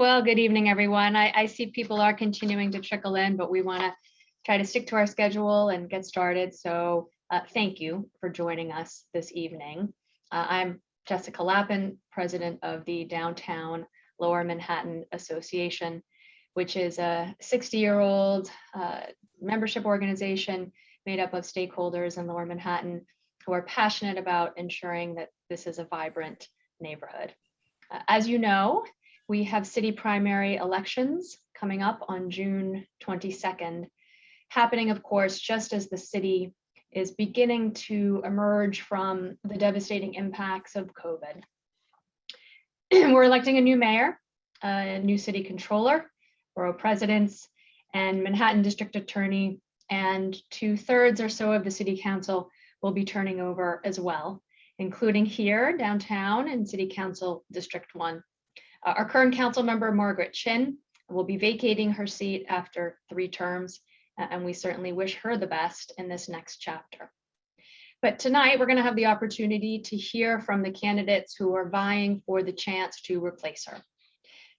Well, good evening, everyone. I see people are continuing to trickle in, but we want to try to stick to our schedule and get started. So thank you for joining us this evening. I'm Jessica Lappin, president of the Downtown Lower Manhattan Association, which is a 60-year-old membership organization made up of stakeholders in Lower Manhattan who are passionate about ensuring that this is a vibrant neighborhood. As you know, we have city primary elections coming up on June 22nd, happening, of course, just as the city is beginning to emerge from the devastating impacts of COVID. We're electing a new mayor, a new city controller, borough presidents, and Manhattan district attorney, and 2/3 or so of the city council will be turning over as well, including here downtown in City Council District 1. Our current council member, Margaret Chin, will be vacating her seat after 3 terms, and we certainly wish her the best in this next chapter. But tonight, we're going to have the opportunity to hear from the candidates who are vying for the chance to replace her,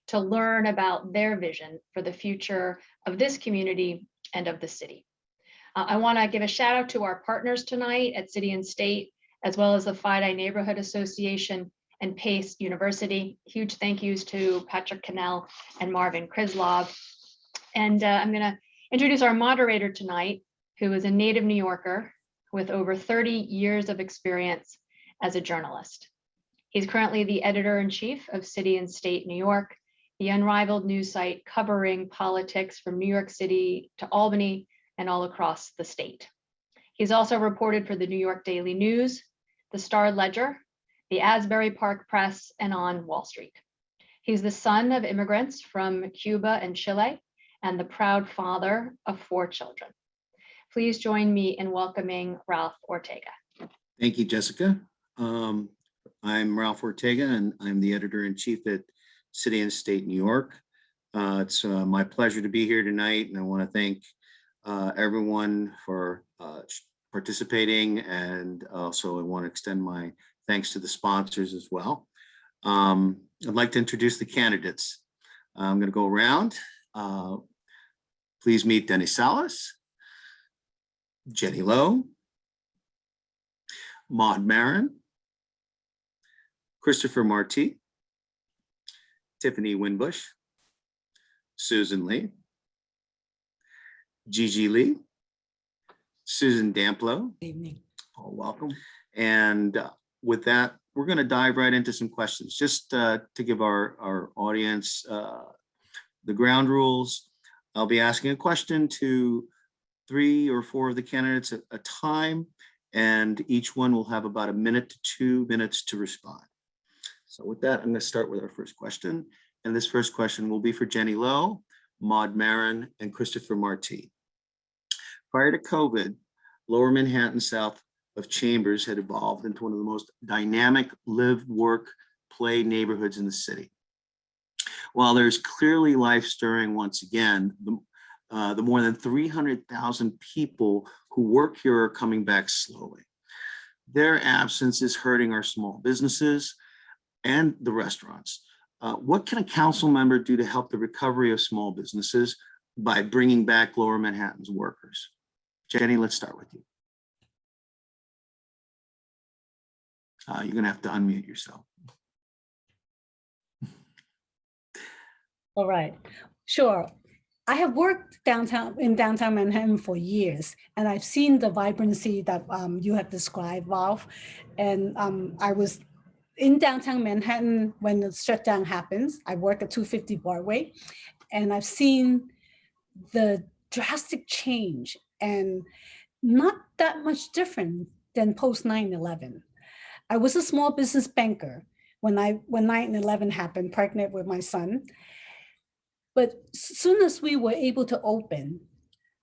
to learn about their vision for the future of this community and of the city. I want to give a shout out to our partners tonight at City and State, as well as the FiDi Neighborhood Association and Pace University. Huge thank yous to Patrick Cannell and Marvin Krislov. And I'm going to introduce our moderator tonight, who is a native New Yorker with over 30 years of experience as a journalist. He's currently the editor-in-chief of City and State New York, the unrivaled news site covering politics from New York City to Albany and all across the state. He's also reported for the New York Daily News, the Star Ledger, the Asbury Park Press, and on Wall Street. He's the son of immigrants from Cuba and Chile, and the proud father of 4 children. Please join me in welcoming Ralph Ortega. Thank you, Jessica. I'm Ralph Ortega, and I'm the editor-in-chief at City and State New York. It's my pleasure to be here tonight, and I want to thank everyone for participating, and also I want to extend my thanks to the sponsors as well. I'd like to introduce the candidates. I'm going to go around. Please meet Denny Salas, Jenny Lowe, Maud Marin, Christopher Marti, Tiffany Winbush, Susan Lee, Gigi Lee, Susan Damplow. Good evening. Oh, welcome. And with that, we're going to dive right into some questions, just to give our audience the ground rules. I'll be asking a question to 3 or 4 of the candidates at a time, and each one will have about 1 minute to 2 minutes to respond. So with that, I'm going to start with our first question. And this first question will be for Jenny Lowe, Maud Marin, and Christopher Marti. Prior to COVID, Lower Manhattan south of Chambers had evolved into one of the most dynamic live, work, play neighborhoods in the city. While there's clearly life stirring once again, the more than 300,000 people who work here are coming back slowly. Their absence is hurting our small businesses and the restaurants. What can a council member do to help the recovery of small businesses by bringing back Lower Manhattan's workers? Jenny, let's start with you. You're going to have to unmute yourself. All right, sure. I have worked in downtown Manhattan for years, and I've seen the vibrancy that you have described, Ralph. And I was in downtown Manhattan when the shutdown happens. I work at 250 Broadway, and I've seen the drastic change and not that much different than post 9/11. I was a small business banker when 9/11 happened, pregnant with my son. But as soon as we were able to open,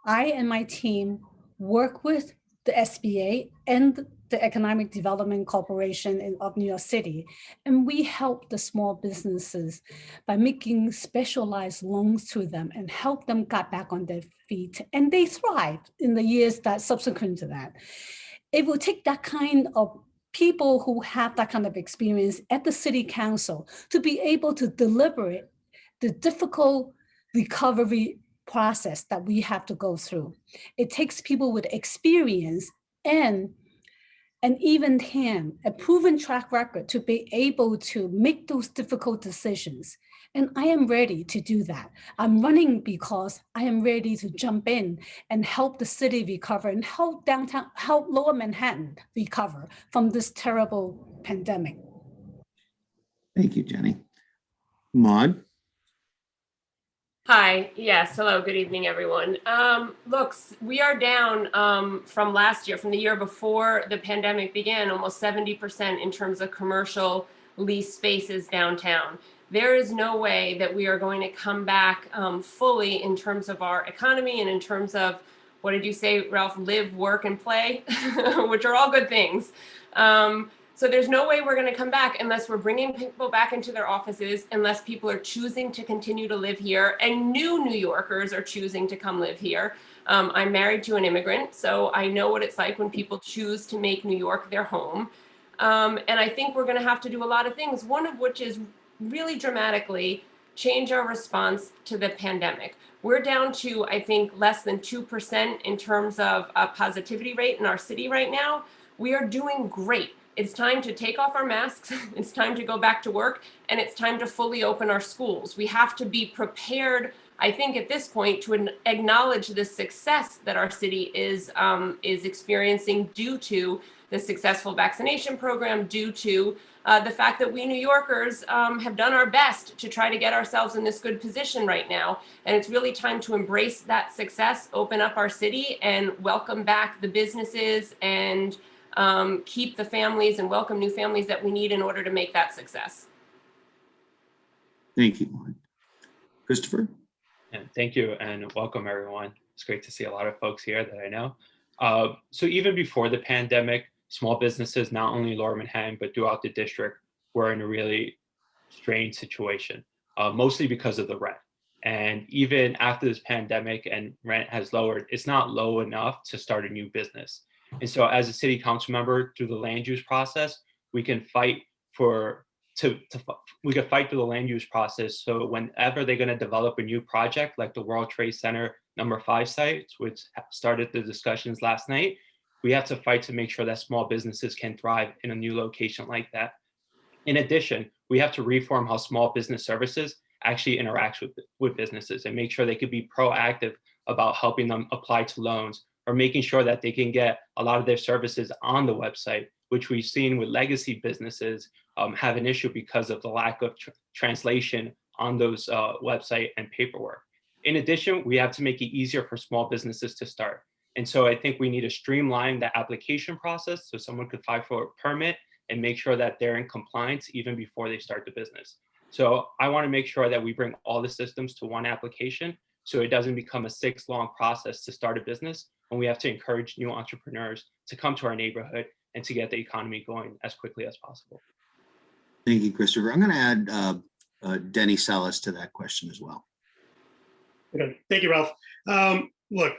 I and my team worked with the SBA and the Economic Development Corporation of New York City. And we helped the small businesses by making specialized loans to them and help them get back on their feet. And they thrived in the years that subsequent to that. It will take that kind of people who have that kind of experience at the city council to be able to deliberate the difficult recovery process that we have to go through. It takes people with experience and an even hand, a proven track record to be able to make those difficult decisions. And I am ready to do that. I'm running because I am ready to jump in and help the city recover and help downtown, help Lower Manhattan recover from this terrible pandemic. Thank you, Jenny. Maud? Hi, yes, hello, good evening, everyone. Look, we are down from last year, from the year before the pandemic began, almost 70% in terms of commercial lease spaces downtown. There is no way that we are going to come back fully in terms of our economy and in terms of, what did you say, Ralph, live, work, and play, which are all good things. So there's no way we're going to come back unless we're bringing people back into their offices, unless people are choosing to continue to live here and new New Yorkers are choosing to come live here. I'm married to an immigrant, so I know what it's like when people choose to make New York their home. And I think we're going to have to do a lot of things, one of which is really dramatically change our response to the pandemic. We're down to, I think, less than 2% in terms of a positivity rate in our city right now. We are doing great. It's time to take off our masks, it's time to go back to work, and it's time to fully open our schools. We have to be prepared, I think, at this point to acknowledge the success that our city is experiencing due to the successful vaccination program, due to the fact that we New Yorkers have done our best to try to get ourselves in this good position right now. And it's really time to embrace that success, open up our city, and welcome back the businesses and keep the families and welcome new families that we need in order to make that success. Thank you, Maud. Christopher? And thank you and welcome everyone. It's great to see a lot of folks here that I know. So even before the pandemic, small businesses, not only Lower Manhattan, but throughout the district, were in a really strange situation, mostly because of the rent. And even after this pandemic and rent has lowered, it's not low enough to start a new business. And so as a city council member through the land use process, we can fight for through the land use process. So whenever they're going to develop a new project like the World Trade Center #5 site, which started the discussions last night, we have to fight to make sure that small businesses can thrive in a new location like that. In addition, we have to reform how small business services actually interacts with businesses and make sure they could be proactive about helping them apply to loans, or making sure that they can get a lot of their services on the website, which we've seen with legacy businesses have an issue because of the lack of translation on those website and paperwork. In addition, we have to make it easier for small businesses to start. And so I think we need to streamline the application process so someone could file for a permit and make sure that they're in compliance even before they start the business. So I want to make sure that we bring all the systems to one application so it doesn't become a 6-long process to start a business. And we have to encourage new entrepreneurs to come to our neighborhood and to get the economy going as quickly as possible. Thank you, Christopher. I'm going to add Denny Salas to that question as well. Okay. Thank you, Ralph. Look,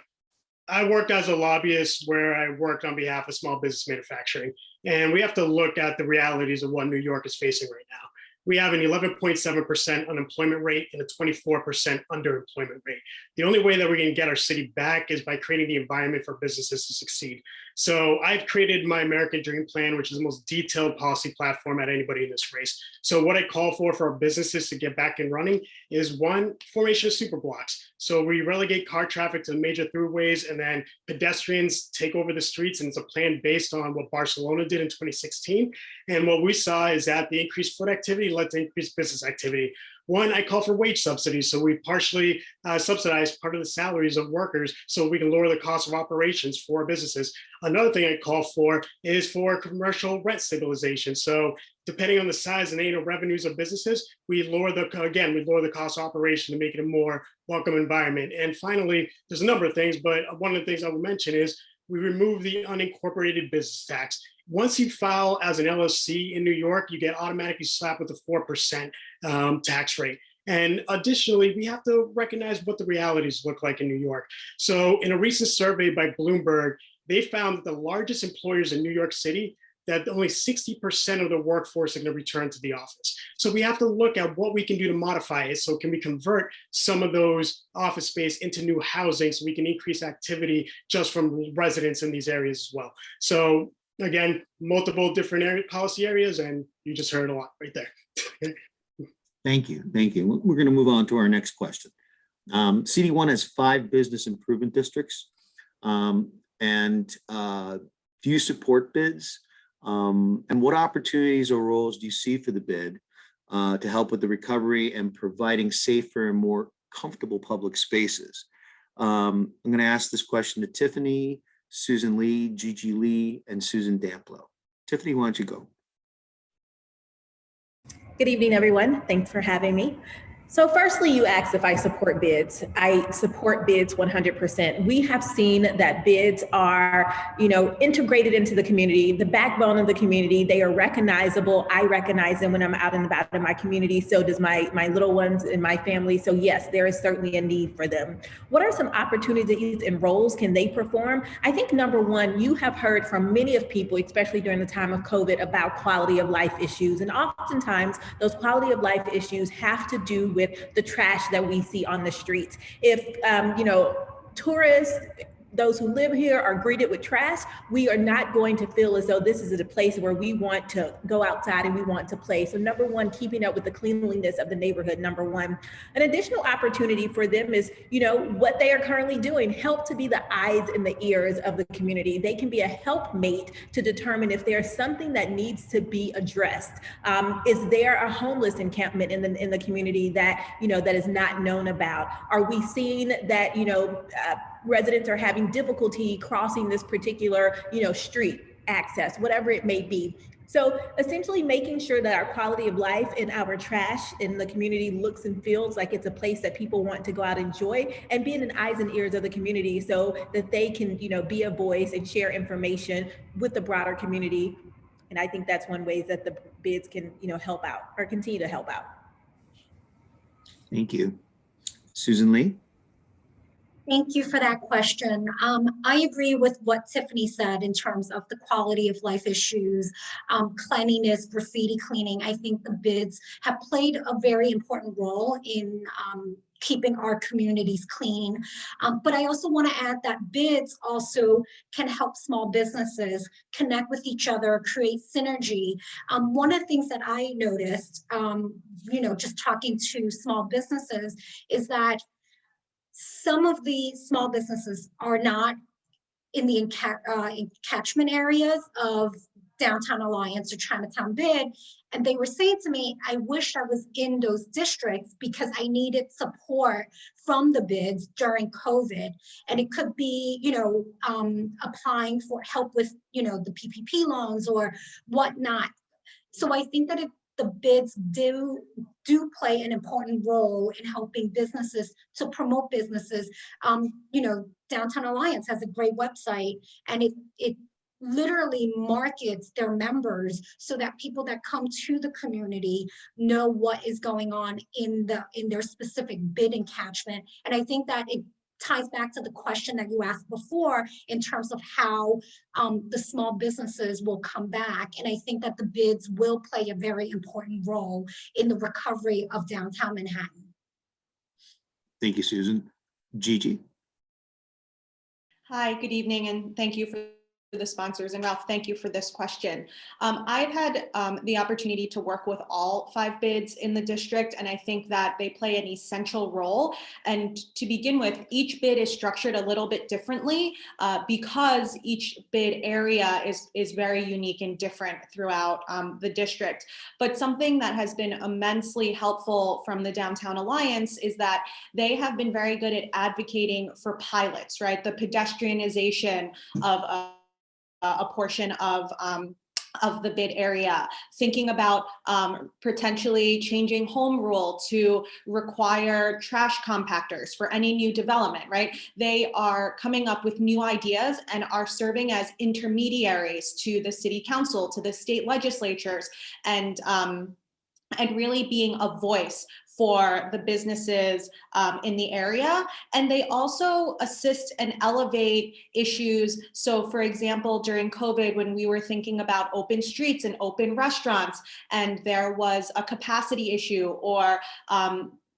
I worked as a lobbyist where I worked on behalf of small business manufacturing, and we have to look at the realities of what New York is facing right now. We have an 11.7% unemployment rate and a 24% underemployment rate. The only way that we're going to get our city back is by creating the environment for businesses to succeed. So I've created my American Dream Plan, which is the most detailed policy platform at anybody in this race. So what I call for our businesses to get back and running is, one, formation of super blocks. So we relegate car traffic to major throughways, and then pedestrians take over the streets. And it's a plan based on what Barcelona did in 2016. And what we saw is that the increased foot activity led to increased business activity. One, I call for wage subsidies. So we partially subsidize part of the salaries of workers so we can lower the cost of operations for businesses. Another thing I call for is for commercial rent stabilization. So depending on the size and annual revenues of businesses, we lower the cost of operation to make it a more welcome environment. And finally, there's a number of things, but one of the things I will mention is we remove the unincorporated business tax. Once you file as an LLC in New York, you get automatically slapped with a 4% tax rate. And additionally, we have to recognize what the realities look like in New York. So in a recent survey by Bloomberg, they found that the largest employers in New York City that only 60% of the workforce are going to return to the office. So we have to look at what we can do to modify it. So can we convert some of those office space into new housing so we can increase activity just from residents in these areas as well. So again, multiple different policy areas, and you just heard a lot right there. Thank you. Thank you. We're going to move on to our next question. CD1 has 5 business improvement districts. Do you support bids? And what opportunities or roles do you see for the bid to help with the recovery and providing safer and more comfortable public spaces? I'm going to ask this question to Tiffany, Susan Lee, Gigi Lee, and Susan Damplow. Tiffany, why don't you go? Good evening, everyone. Thanks for having me. So firstly, you asked if I support bids. I support bids 100%. We have seen that bids are, integrated into the community, the backbone of the community. They are recognizable. I recognize them when I'm out and about in my community. So does my little ones in my family. So yes, there is certainly a need for them. What are some opportunities and roles can they perform? I think number one, you have heard from many of people, especially during the time of COVID, about quality of life issues. And oftentimes those quality of life issues have to do with the trash that we see on the streets. If, tourists, those who live here are greeted with trash, we are not going to feel as though this is a place where we want to go outside and we want to play. So number one, keeping up with the cleanliness of the neighborhood, number one. An additional opportunity for them is, what they are currently doing, help to be the eyes and the ears of the community. They can be a helpmate to determine if there's something that needs to be addressed. Is there a homeless encampment in the community that, that is not known about? Are we seeing that, residents are having difficulty crossing this particular, street access, whatever it may be. So essentially making sure that our quality of life and our trash in the community looks and feels like it's a place that people want to go out and enjoy, and being the eyes and ears of the community so that they can, be a voice and share information with the broader community. And I think that's one way that the bids can, help out or continue to help out. Thank you. Susan Lee? Thank you for that question. I agree with what Tiffany said in terms of the quality of life issues, cleanliness, graffiti cleaning. I think the bids have played a very important role in keeping our communities clean. But I also want to add that bids also can help small businesses connect with each other, create synergy. One of the things that I noticed, just talking to small businesses, is that some of the small businesses are not in the catchment areas of Downtown Alliance or Chinatown Bid. And they were saying to me, I wish I was in those districts because I needed support from the bids during COVID. And it could be, applying for help with, the PPP loans or whatnot. So I think that the bids do play an important role in helping businesses to promote businesses. Downtown Alliance has a great website, and it literally markets their members so that people that come to the community know what is going on in their specific bid encatchment. And I think that it ties back to the question that you asked before in terms of how the small businesses will come back. And I think that the bids will play a very important role in the recovery of downtown Manhattan. Thank you, Susan. Gigi? Hi, good evening, and thank you for the sponsors. And Ralph, thank you for this question. I've had the opportunity to work with all 5 bids in the district, and I think that they play an essential role. And to begin with, each bid is structured a little bit differently because each bid area is very unique and different throughout the district. But something that has been immensely helpful from the Downtown Alliance is that they have been very good at advocating for pilots, right? The pedestrianization of a portion of the bid area, thinking about potentially changing home rule to require trash compactors for any new development, right? They are coming up with new ideas and are serving as intermediaries to the city council, to the state legislatures, and and really being a voice for the businesses in the area. And they also assist and elevate issues. So for example, during COVID, when we were thinking about open streets and open restaurants, and there was a capacity issue, or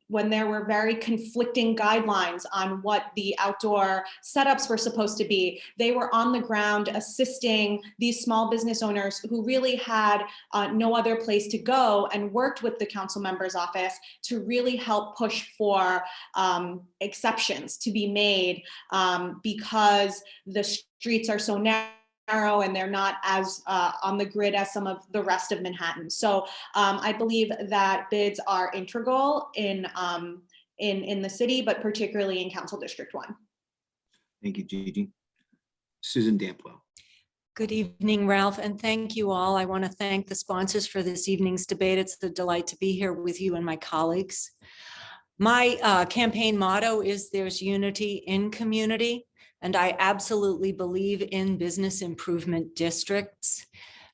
when there were very conflicting guidelines on what the outdoor setups were supposed to be, they were on the ground assisting these small business owners who really had no other place to go, and worked with the council member's office to really help push for exceptions to be made because the streets are so narrow and they're not as on the grid as some of the rest of Manhattan. So I believe that bids are integral in the city, but particularly in Council District 1. Thank you, Gigi. Susan Damplow. Good evening, Ralph, and thank you all. I want to thank the sponsors for this evening's debate. It's a delight to be here with you and my colleagues. My campaign motto is "There's unity in community," and I absolutely believe in business improvement districts.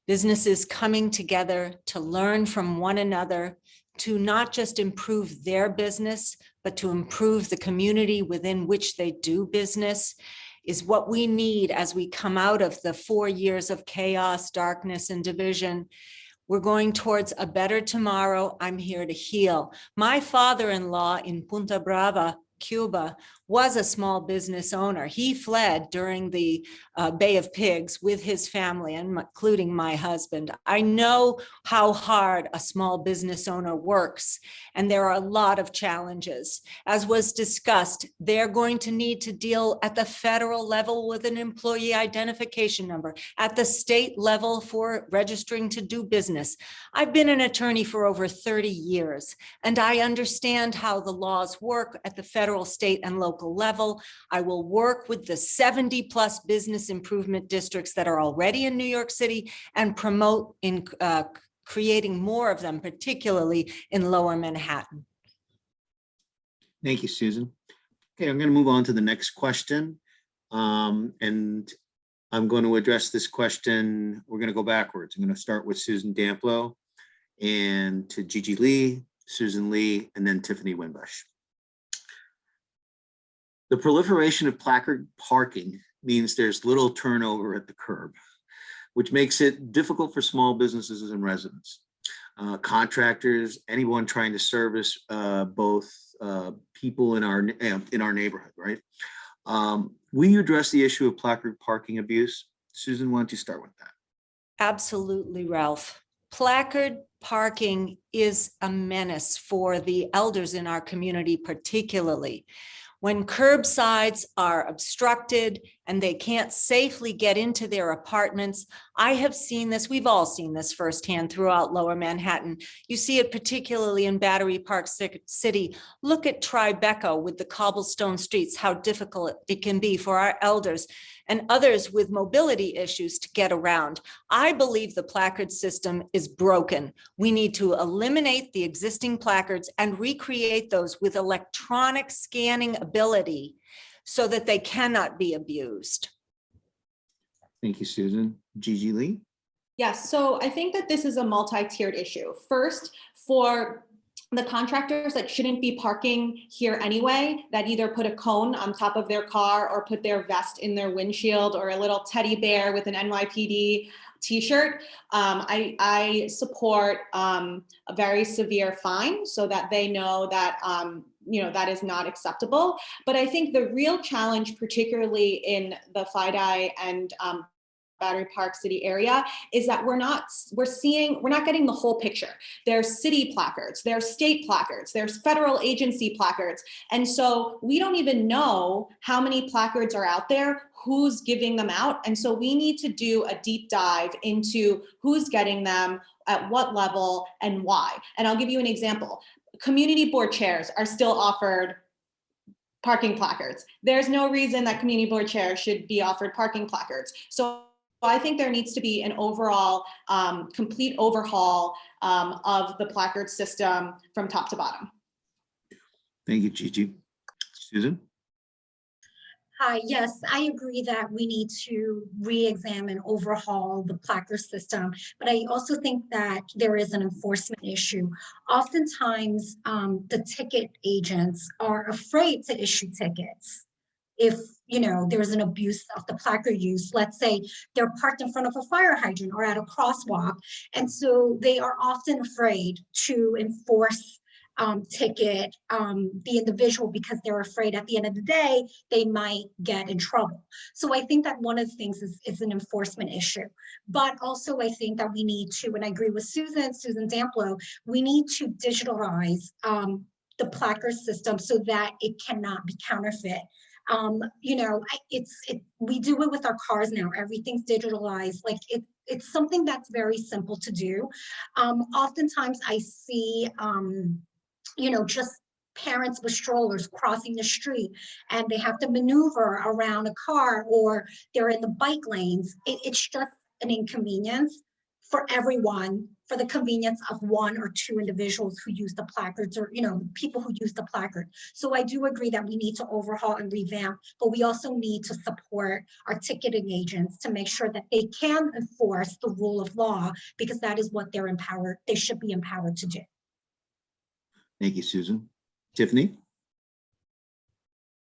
Businesses coming together to learn from one another, to not just improve their business, but to improve the community within which they do business, is what we need as we come out of the 4 years of chaos, darkness, and division. We're going towards a better tomorrow. I'm here to heal. My father-in-law in Punta Brava, Cuba, was a small business owner. He fled during the Bay of Pigs with his family, including my husband. I know how hard a small business owner works, and there are a lot of challenges. As was discussed, they're going to need to deal at the federal level with an employee identification number, at the state level for registering to do business. I've been an attorney for over 30 years, and I understand how the laws work at the federal, state, and local level. I will work with the 70+ business improvement districts that are already in New York City and promote in creating more of them, particularly in Lower Manhattan. Thank you, Susan. Okay, I'm going to move on to the next question. And I'm going to address this question. We're going to go backwards. I'm going to start with Susan Damplow and to Gigi Lee, Susan Lee, and then Tiffany Winbush. The proliferation of placard parking means there's little turnover at the curb, which makes it difficult for small businesses and residents, contractors, anyone trying to service both people in our neighborhood, right? Will you address the issue of placard parking abuse? Susan, why don't you start with that? Absolutely, Ralph. Placard parking is a menace for the elders in our community, particularly. When curbsides are obstructed and they can't safely get into their apartments, I have seen this, we've all seen this firsthand throughout Lower Manhattan. You see it particularly in Battery Park City. Look at Tribeca with the cobblestone streets, how difficult it can be for our elders and others with mobility issues to get around. I believe the placard system is broken. We need to eliminate the existing placards and recreate those with electronic scanning ability so that they cannot be abused. Thank you, Susan. Gigi Lee? Yes, so I think that this is a multi-tiered issue. First, for the contractors that shouldn't be parking here anyway, that either put a cone on top of their car or put their vest in their windshield or a little teddy bear with an NYPD t-shirt, I support a very severe fine so that they know that that is not acceptable. But I think the real challenge, particularly in the FiDi and Battery Park City area, is that we're not getting the whole picture. There's city placards, there's state placards, there's federal agency placards. And so we don't even know how many placards are out there, who's giving them out. And so we need to do a deep dive into who's getting them, at what level, and why. And I'll give you an example. Community board chairs are still offered parking placards. There's no reason that community board chairs should be offered parking placards. So I think there needs to be an overall complete overhaul of the placard system from top to bottom. Thank you, Gigi. Susan? Hi, yes, I agree that we need to re-examine, overhaul the placard system, but I also think that there is an enforcement issue. Oftentimes, the ticket agents are afraid to issue tickets. If, there's an abuse of the placard use, let's say they're parked in front of a fire hydrant or at a crosswalk, and so they are often afraid to enforce ticket the individual because they're afraid at the end of the day they might get in trouble. So I think that one of the things is an enforcement issue. But also I think that we need to, and I agree with Susan Damplow, we need to digitalize the placard system so that it cannot be counterfeit. We do it with our cars now. Everything's digitalized. Like it's something that's very simple to do. Oftentimes I see just parents with strollers crossing the street and they have to maneuver around a car or they're in the bike lanes. It's just an inconvenience for everyone, for the convenience of one or two individuals who use the placards or, people who use the placard. So I do agree that we need to overhaul and revamp, but we also need to support our ticketing agents to make sure that they can enforce the rule of law because that is what they should be empowered to do. Thank you, Susan. Tiffany?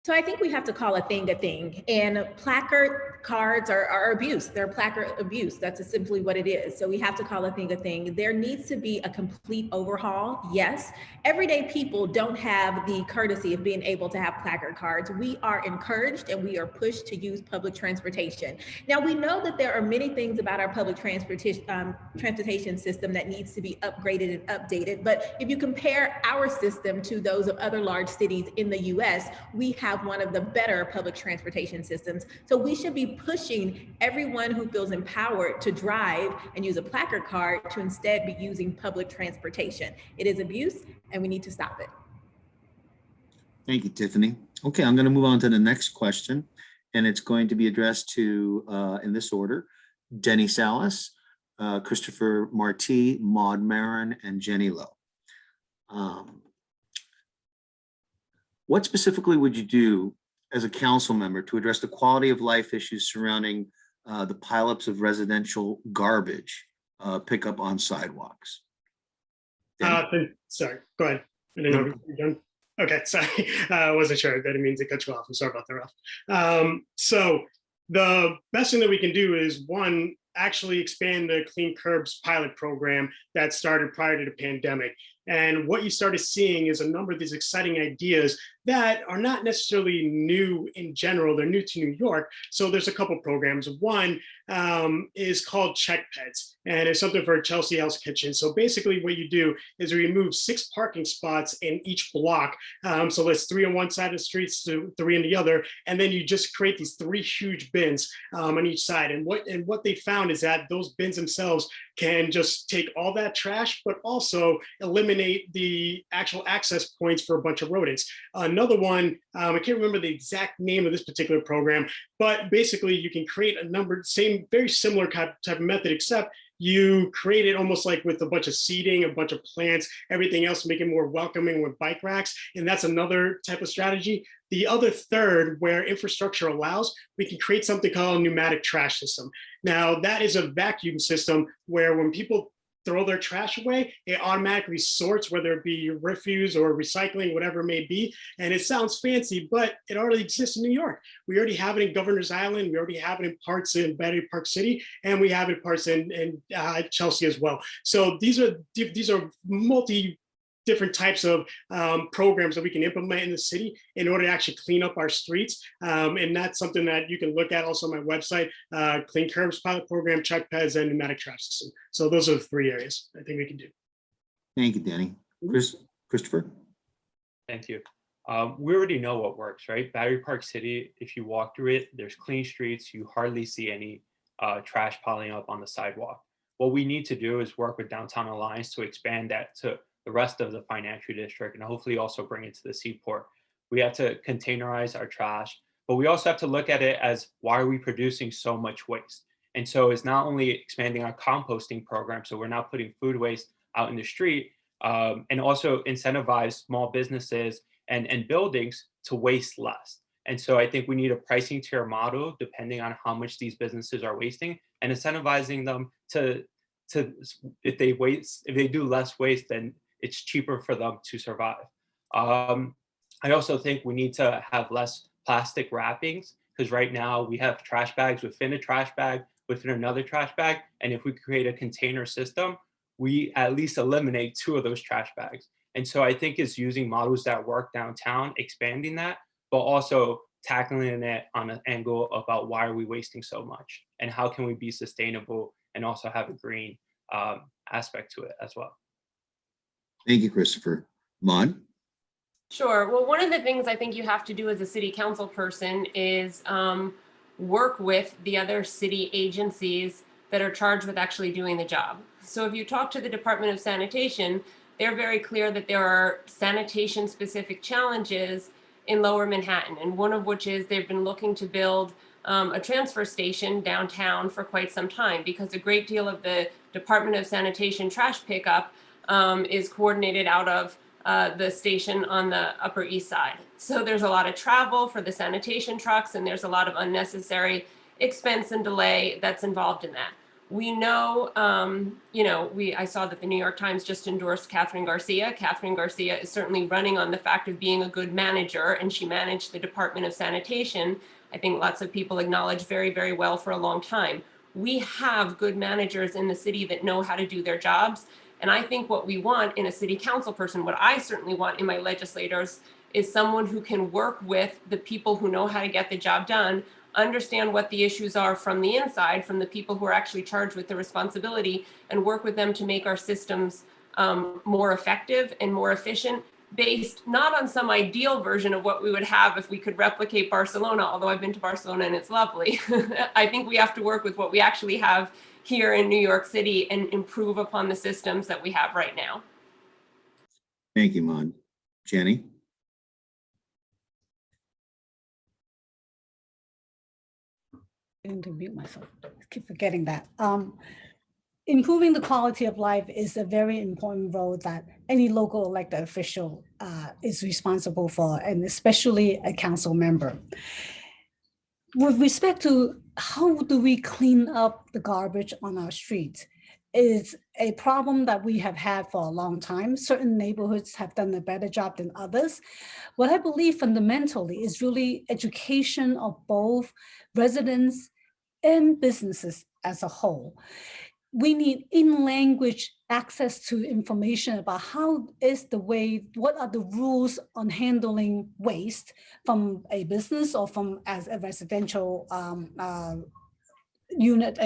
So I think we have to call a thing, and placard cards are abuse. They're placard abuse. That's simply what it is. So we have to call a thing. There needs to be a complete overhaul. Yes, everyday people don't have the courtesy of being able to have placard cards. We are encouraged and we are pushed to use public transportation. Now we know that there are many things about our public transportation system that needs to be upgraded and updated. But if you compare our system to those of other large cities in the US, we have one of the better public transportation systems. So we should be pushing everyone who feels empowered to drive and use a placard card to instead be using public transportation. It is abuse and we need to stop it. Thank you, Tiffany. Okay, I'm going to move on to the next question, and it's going to be addressed to, in this order, Jenny Salas, Christopher Marti, Maud Marin, and Jenny Lowe. What specifically would you do as a council member to address the quality of life issues surrounding the pileups of residential garbage pickup on sidewalks? Sorry, go ahead. I didn't know if you were done. Okay, sorry. I wasn't sure. I didn't mean to cut you off. I'm sorry about that, Ralph. So the best thing that we can do is, one, actually expand the Clean Curbs pilot program that started prior to the pandemic. And what you started seeing is a number of these exciting ideas that are not necessarily new in general. They're new to New York. So there's a couple programs. One is called Check Peds, and it's something for Chelsea House Kitchen. So basically what you do is remove 6 parking spots in each block. So there's 3 on one side of the street, 3 on the other. And then you just create these 3 huge bins on each side. And what they found is that those bins themselves can just take all that trash, but also eliminate the actual access points for a bunch of rodents. Another one, I can't remember the exact name of this particular program, but basically you can create a number, very similar type of method, except you create it almost like with a bunch of seating, a bunch of plants, everything else, make it more welcoming with bike racks. And that's another type of strategy. The other third, where infrastructure allows, we can create something called a pneumatic trash system. Now, that is a vacuum system where when people throw their trash away, it automatically sorts, whether it be refuse or recycling, whatever it may be. And it sounds fancy, but it already exists in New York. We already have it in Governor's Island. We already have it in parts in Battery Park City, and we have it parts in Chelsea as well. So these are multi different types of programs that we can implement in the city in order to actually clean up our streets. And that's something that you can look at also on my website, Clean Curbs Pilot Program, Check Peds, and Pneumatic Trash System. So those are the 3 areas I think we can do. Thank you, Danny. Christopher? Thank you. We already know what works, right? Battery Park City, if you walk through it, there's clean streets. You hardly see any trash piling up on the sidewalk. What we need to do is work with Downtown Alliance to expand that to the rest of the financial district and hopefully also bring it to the seaport. We have to containerize our trash, but we also have to look at it as, why are we producing so much waste? And so it's not only expanding our composting program, so we're not putting food waste out in the street, and also incentivize small businesses and buildings to waste less. And so I think we need a pricing tier model depending on how much these businesses are wasting and incentivizing them to if they do less waste, then it's cheaper for them to survive. I also think we need to have less plastic wrappings, because right now we have trash bags within a trash bag, within another trash bag. And if we create a container system, we at least eliminate 2 of those trash bags. And so I think it's using models that work downtown, expanding that, but also tackling it on an angle about why are we wasting so much and how can we be sustainable and also have a green aspect to it as well. Thank you, Christopher. Mon? Sure. Well, one of the things I think you have to do as a city council person is work with the other city agencies that are charged with actually doing the job. So if you talk to the Department of Sanitation, they're very clear that there are sanitation specific challenges in Lower Manhattan. And one of which is they've been looking to build a transfer station downtown for quite some time, because a great deal of the Department of Sanitation trash pickup is coordinated out of the station on the Upper East Side. So there's a lot of travel for the sanitation trucks, and there's a lot of unnecessary expense and delay that's involved in that. We know, I saw that the New York Times just endorsed Catherine Garcia. Catherine Garcia is certainly running on the fact of being a good manager, and she managed the Department of Sanitation. I think lots of people acknowledge very, very well for a long time. We have good managers in the city that know how to do their jobs. And I think what we want in a city council person, what I certainly want in my legislators, is someone who can work with the people who know how to get the job done, understand what the issues are from the inside, from the people who are actually charged with the responsibility, and work with them to make our systems more effective and more efficient, based not on some ideal version of what we would have if we could replicate Barcelona, although I've been to Barcelona and it's lovely. I think we have to work with what we actually have here in New York City and improve upon the systems that we have right now. Thank you, Mon. Jenny? I need to mute myself. I keep forgetting that. Improving the quality of life is a very important role that any local elected official is responsible for, and especially a council member. With respect to how do we clean up the garbage on our streets, is a problem that we have had for a long time. Certain neighborhoods have done a better job than others. What I believe fundamentally is really education of both residents and businesses as a whole. We need in-language access to information about what are the rules on handling waste from a business or from as a residential unit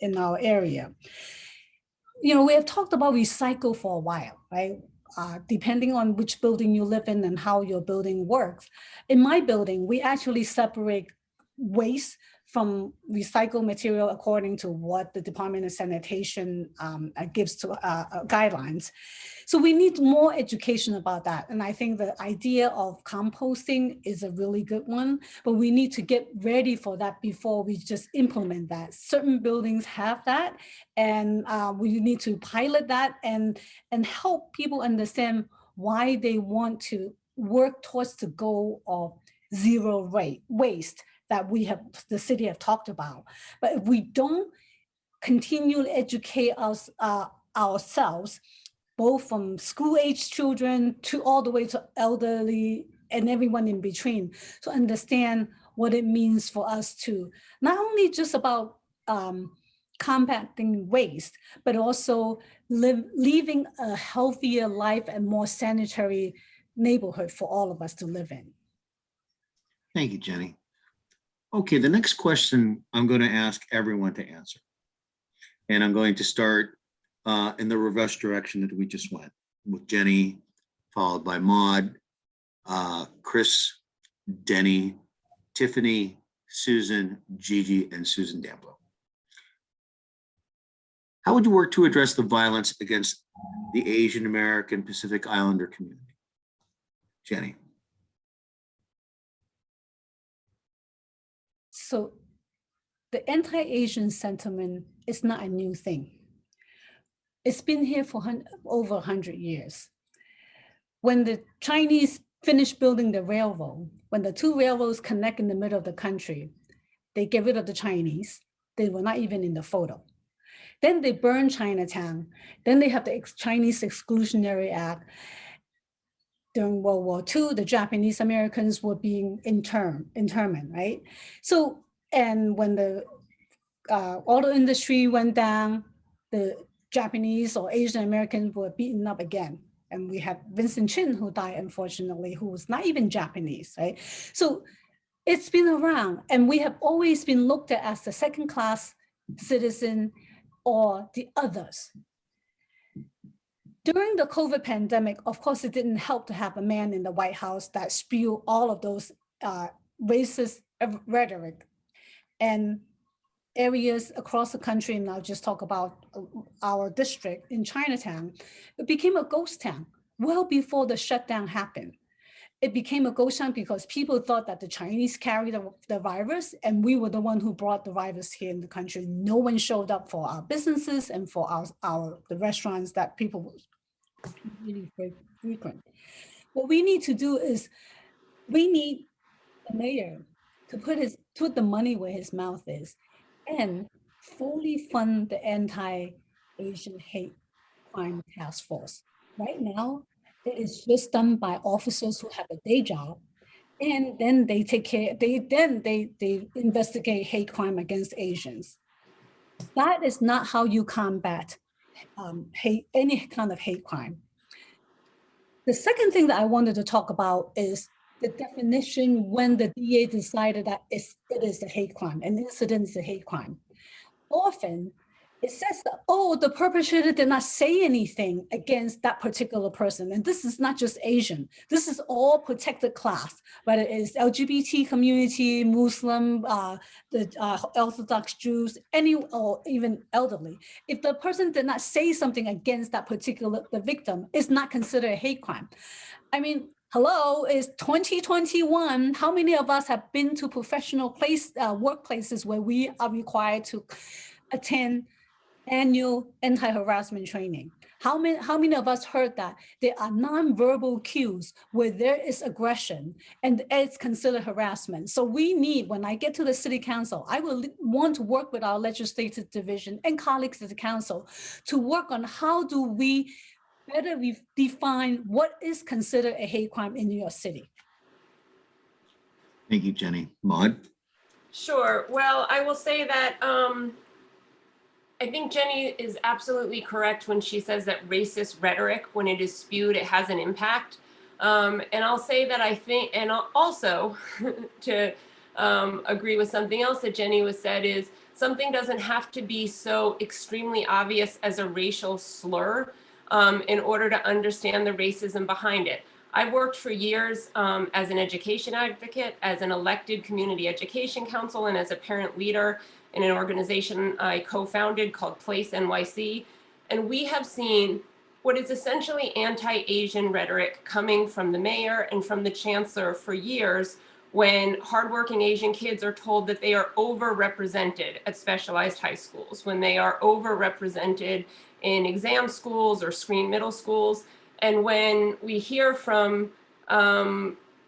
in our area. We have talked about recycle for a while, right? Depending on which building you live in and how your building works. In my building, we actually separate waste from recycled material according to what the Department of Sanitation gives to guidelines. So we need more education about that. And I think the idea of composting is a really good one, but we need to get ready for that before we just implement that. Certain buildings have that, and we need to pilot that and help people understand why they want to work towards the goal of zero waste that the city have talked about. But if we don't continue to educate ourselves, both from school-age children to all the way to elderly and everyone in between, to understand what it means for us to not only just about combating waste, but also leaving a healthier life and more sanitary neighborhood for all of us to live in. Thank you, Jenny. Okay, the next question I'm going to ask everyone to answer. And I'm going to start in the reverse direction that we just went, with Jenny, followed by Maud, Chris, Denny, Tiffany, Susan, Gigi, and Susan Damplow. How would you work to address the violence against the Asian American Pacific Islander community? Jenny. So the anti-Asian sentiment is not a new thing. It's been here for over 100 years. When the Chinese finished building the railroad, when the two railroads connect in the middle of the country, they get rid of the Chinese. They were not even in the photo. Then they burn Chinatown. Then they have the Chinese Exclusionary Act. During World War II, the Japanese Americans were being interned, right? So, and when the auto industry went down, the Japanese or Asian Americans were beaten up again. And we have Vincent Chin, who died, unfortunately, who was not even Japanese, right? So it's been around, and we have always been looked at as the second-class citizen or the others. During the COVID pandemic, of course, it didn't help to have a man in the White House that spewed all of those racist rhetoric. And areas across the country, and I'll just talk about our district in Chinatown, it became a ghost town well before the shutdown happened. It became a ghost town because people thought that the Chinese carried the virus, and we were the one who brought the virus here in the country. No one showed up for our businesses and for the restaurants that people really frequent. What we need to do is we need the mayor to put the money where his mouth is and fully fund the anti-Asian hate crime task force. Right now, it is just done by officers who have a day job, and then they take care. They investigate hate crime against Asians. That is not how you combat any kind of hate crime. The second thing that I wanted to talk about is the definition when the DA decided that it is a hate crime, an incident is a hate crime. Often it says that, oh, the perpetrator did not say anything against that particular person. And this is not just Asian. This is all protected class, whether it is LGBT community, Muslim, the Orthodox Jews, or even elderly. If the person did not say something against that particular, the victim, it's not considered a hate crime. I mean, hello, it's 2021. How many of us have been to professional workplaces where we are required to attend annual anti-harassment training? How many of us heard that there are non-verbal cues where there is aggression and it's considered harassment? So we need, when I get to the city council, I will want to work with our legislative division and colleagues at the council to work on how do we better define what is considered a hate crime in New York City. Thank you, Jenny. Maud? Sure. Well, I will say that I think Jenny is absolutely correct when she says that racist rhetoric, when it is spewed, it has an impact. And I'll say that I think, and also to agree with something else that Jenny was said, is something doesn't have to be so extremely obvious as a racial slur in order to understand the racism behind it. I've worked for years as an education advocate, as an elected community education council, and as a parent leader in an organization I co-founded called Place NYC. And we have seen what is essentially anti-Asian rhetoric coming from the mayor and from the chancellor for years, when hardworking Asian kids are told that they are overrepresented at specialized high schools, when they are overrepresented in exam schools or screen middle schools. And when we hear from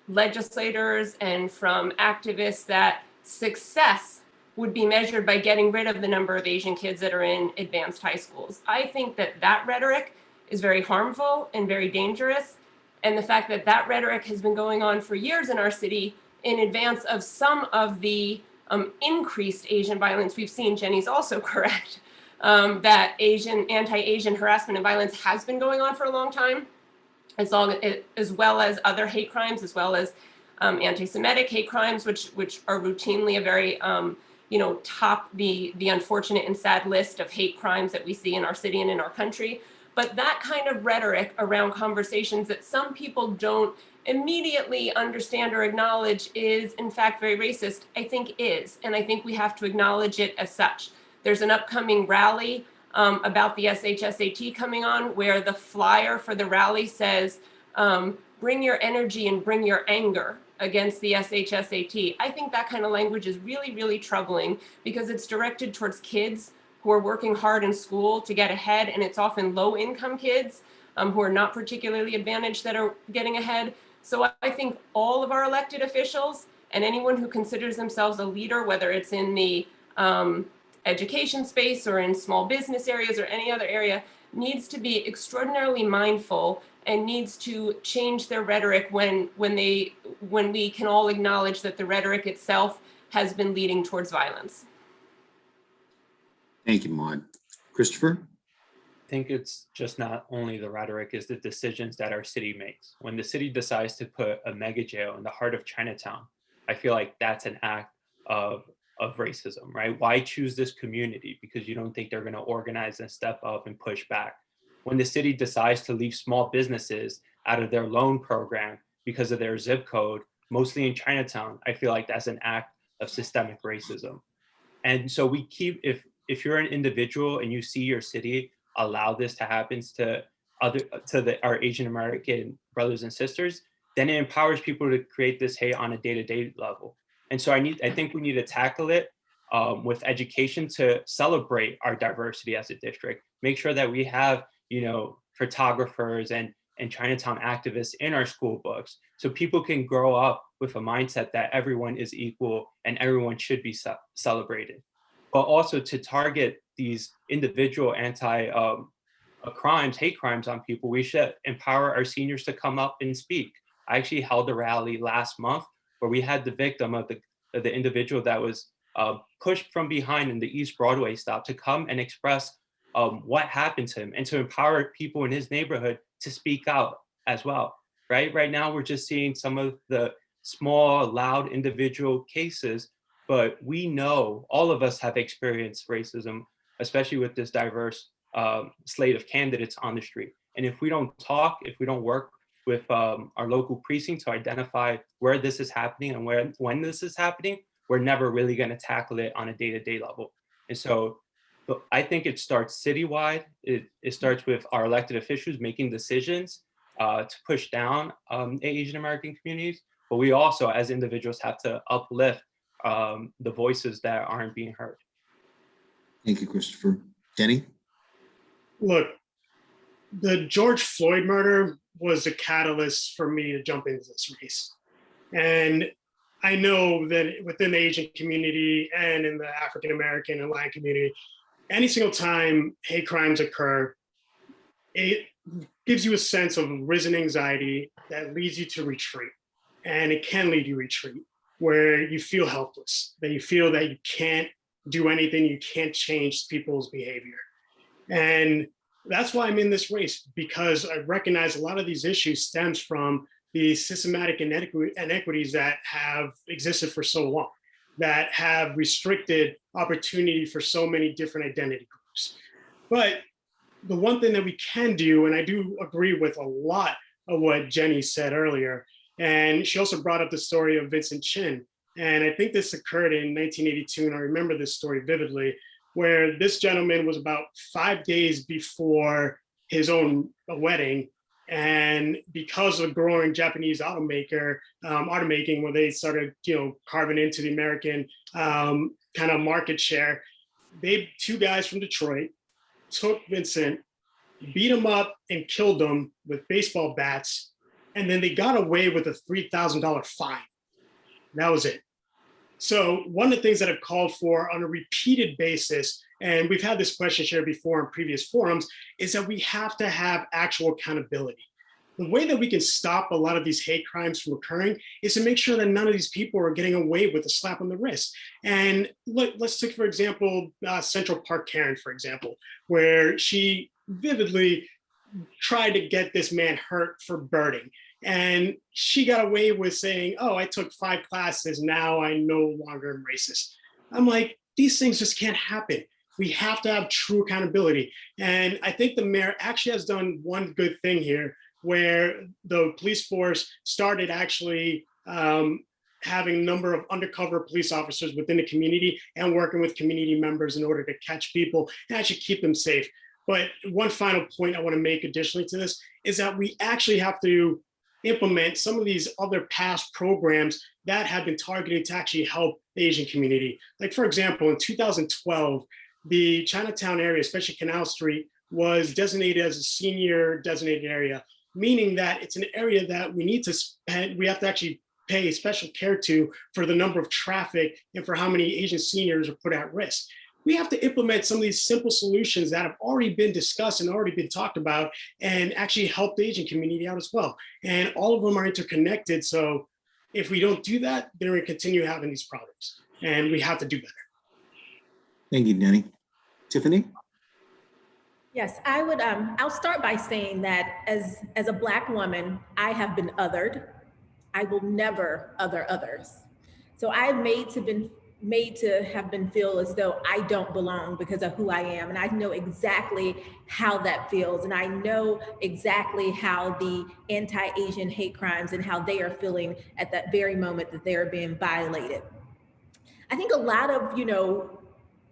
legislators and from activists that success would be measured by getting rid of the number of Asian kids that are in advanced high schools, I think that that rhetoric is very harmful and very dangerous. And the fact that that rhetoric has been going on for years in our city in advance of some of the increased Asian violence we've seen, Jenny's also correct, that anti-Asian harassment and violence has been going on for a long time, as well as other hate crimes, as well as anti-Semitic hate crimes, which are routinely a very top the unfortunate and sad list of hate crimes that we see in our city and in our country. But that kind of rhetoric around conversations that some people don't immediately understand or acknowledge is in fact very racist, I think is, and I think we have to acknowledge it as such. There's an upcoming rally about the SHSAT coming on, where the flyer for the rally says, bring your energy and bring your anger against the SHSAT. I think that kind of language is really, really troubling, because it's directed towards kids who are working hard in school to get ahead, and it's often low-income kids who are not particularly advantaged that are getting ahead. So I think all of our elected officials and anyone who considers themselves a leader, whether it's in the education space or in small business areas or any other area, needs to be extraordinarily mindful and needs to change their rhetoric when we can all acknowledge that the rhetoric itself has been leading towards violence. Thank you, Maud. Christopher? I think it's just not only the rhetoric, is the decisions that our city makes. When the city decides to put a mega jail in the heart of Chinatown, I feel like that's an act of racism, right? Why choose this community? Because you don't think they're going to organize and step up and push back. When the city decides to leave small businesses out of their loan program because of their zip code, mostly in Chinatown, I feel like that's an act of systemic racism. And so we keep, if you're an individual and you see your city allow this to happen to our Asian American brothers and sisters, then it empowers people to create this hate on a day-to-day level. And so I think we need to tackle it with education to celebrate our diversity as a district. Make sure that we have, photographers and Chinatown activists in our school books, so people can grow up with a mindset that everyone is equal and everyone should be celebrated. But also to target these individual hate crimes on people, we should empower our seniors to come up and speak. I actually held a rally last month where we had the victim of the individual that was pushed from behind in the East Broadway stop to come and express what happened to him, and to empower people in his neighborhood to speak out as well. Right now, we're just seeing some of the small, loud individual cases, but we know all of us have experienced racism, especially with this diverse slate of candidates on the street. And if we don't talk, if we don't work with our local precinct to identify where this is happening and when this is happening, we're never really going to tackle it on a day-to-day level. And so I think it starts citywide. It starts with our elected officials making decisions to push down Asian American communities. But we also, as individuals, have to uplift the voices that aren't being heard. Thank you, Christopher. Denny? Look, the George Floyd murder was a catalyst for me to jump into this race. And I know that within the Asian community and in the African American and Latin community, any single time hate crimes occur, it gives you a sense of risen anxiety that leads you to retreat. And it can lead you to retreat, where you feel helpless, that you feel that you can't do anything, you can't change people's behavior. And that's why I'm in this race, because I recognize a lot of these issues stems from the systematic inequities that have existed for so long, that have restricted opportunity for so many different identity groups. But the one thing that we can do, and I do agree with a lot of what Jenny said earlier, and she also brought up the story of Vincent Chin. And I think this occurred in 1982, and I remember this story vividly, where this gentleman was about 5 days before his own wedding. And because of growing Japanese automaking, where they started, carving into the American kind of market share, two guys from Detroit took Vincent, beat him up and killed him with baseball bats. And then they got away with a $3,000 fine. That was it. So one of the things that I've called for on a repeated basis, and we've had this question shared before in previous forums, is that we have to have actual accountability. The way that we can stop a lot of these hate crimes from occurring is to make sure that none of these people are getting away with a slap on the wrist. And let's take, for example, Central Park Karen, for example, where she vividly tried to get this man hurt for birding. And she got away with saying, oh, I took 5 classes, now I no longer am racist. I'm like, these things just can't happen. We have to have true accountability. And I think the mayor actually has done one good thing here, where the police force started actually having a number of undercover police officers within the community and working with community members in order to catch people and actually keep them safe. But one final point I want to make additionally to this is that we actually have to implement some of these other past programs that have been targeted to actually help the Asian community. Like, for example, in 2012, the Chinatown area, especially Canal Street, was designated as a senior designated area. meaning that it's an area that we have to actually pay special care to for the number of traffic and for how many Asian seniors are put at risk. We have to implement some of these simple solutions that have already been discussed and already been talked about and actually help the Asian community out as well. And all of them are interconnected. So if we don't do that, then we continue having these problems and we have to do better. Thank you, Danny. Tiffany? Yes, I would, I'll start by saying that as a Black woman, I have been othered. I will never other others. So I'm made to have been feel as though I don't belong because of who I am. And I know exactly how that feels. And I know exactly how the anti-Asian hate crimes and how they are feeling at that very moment that they are being violated. I think a lot of,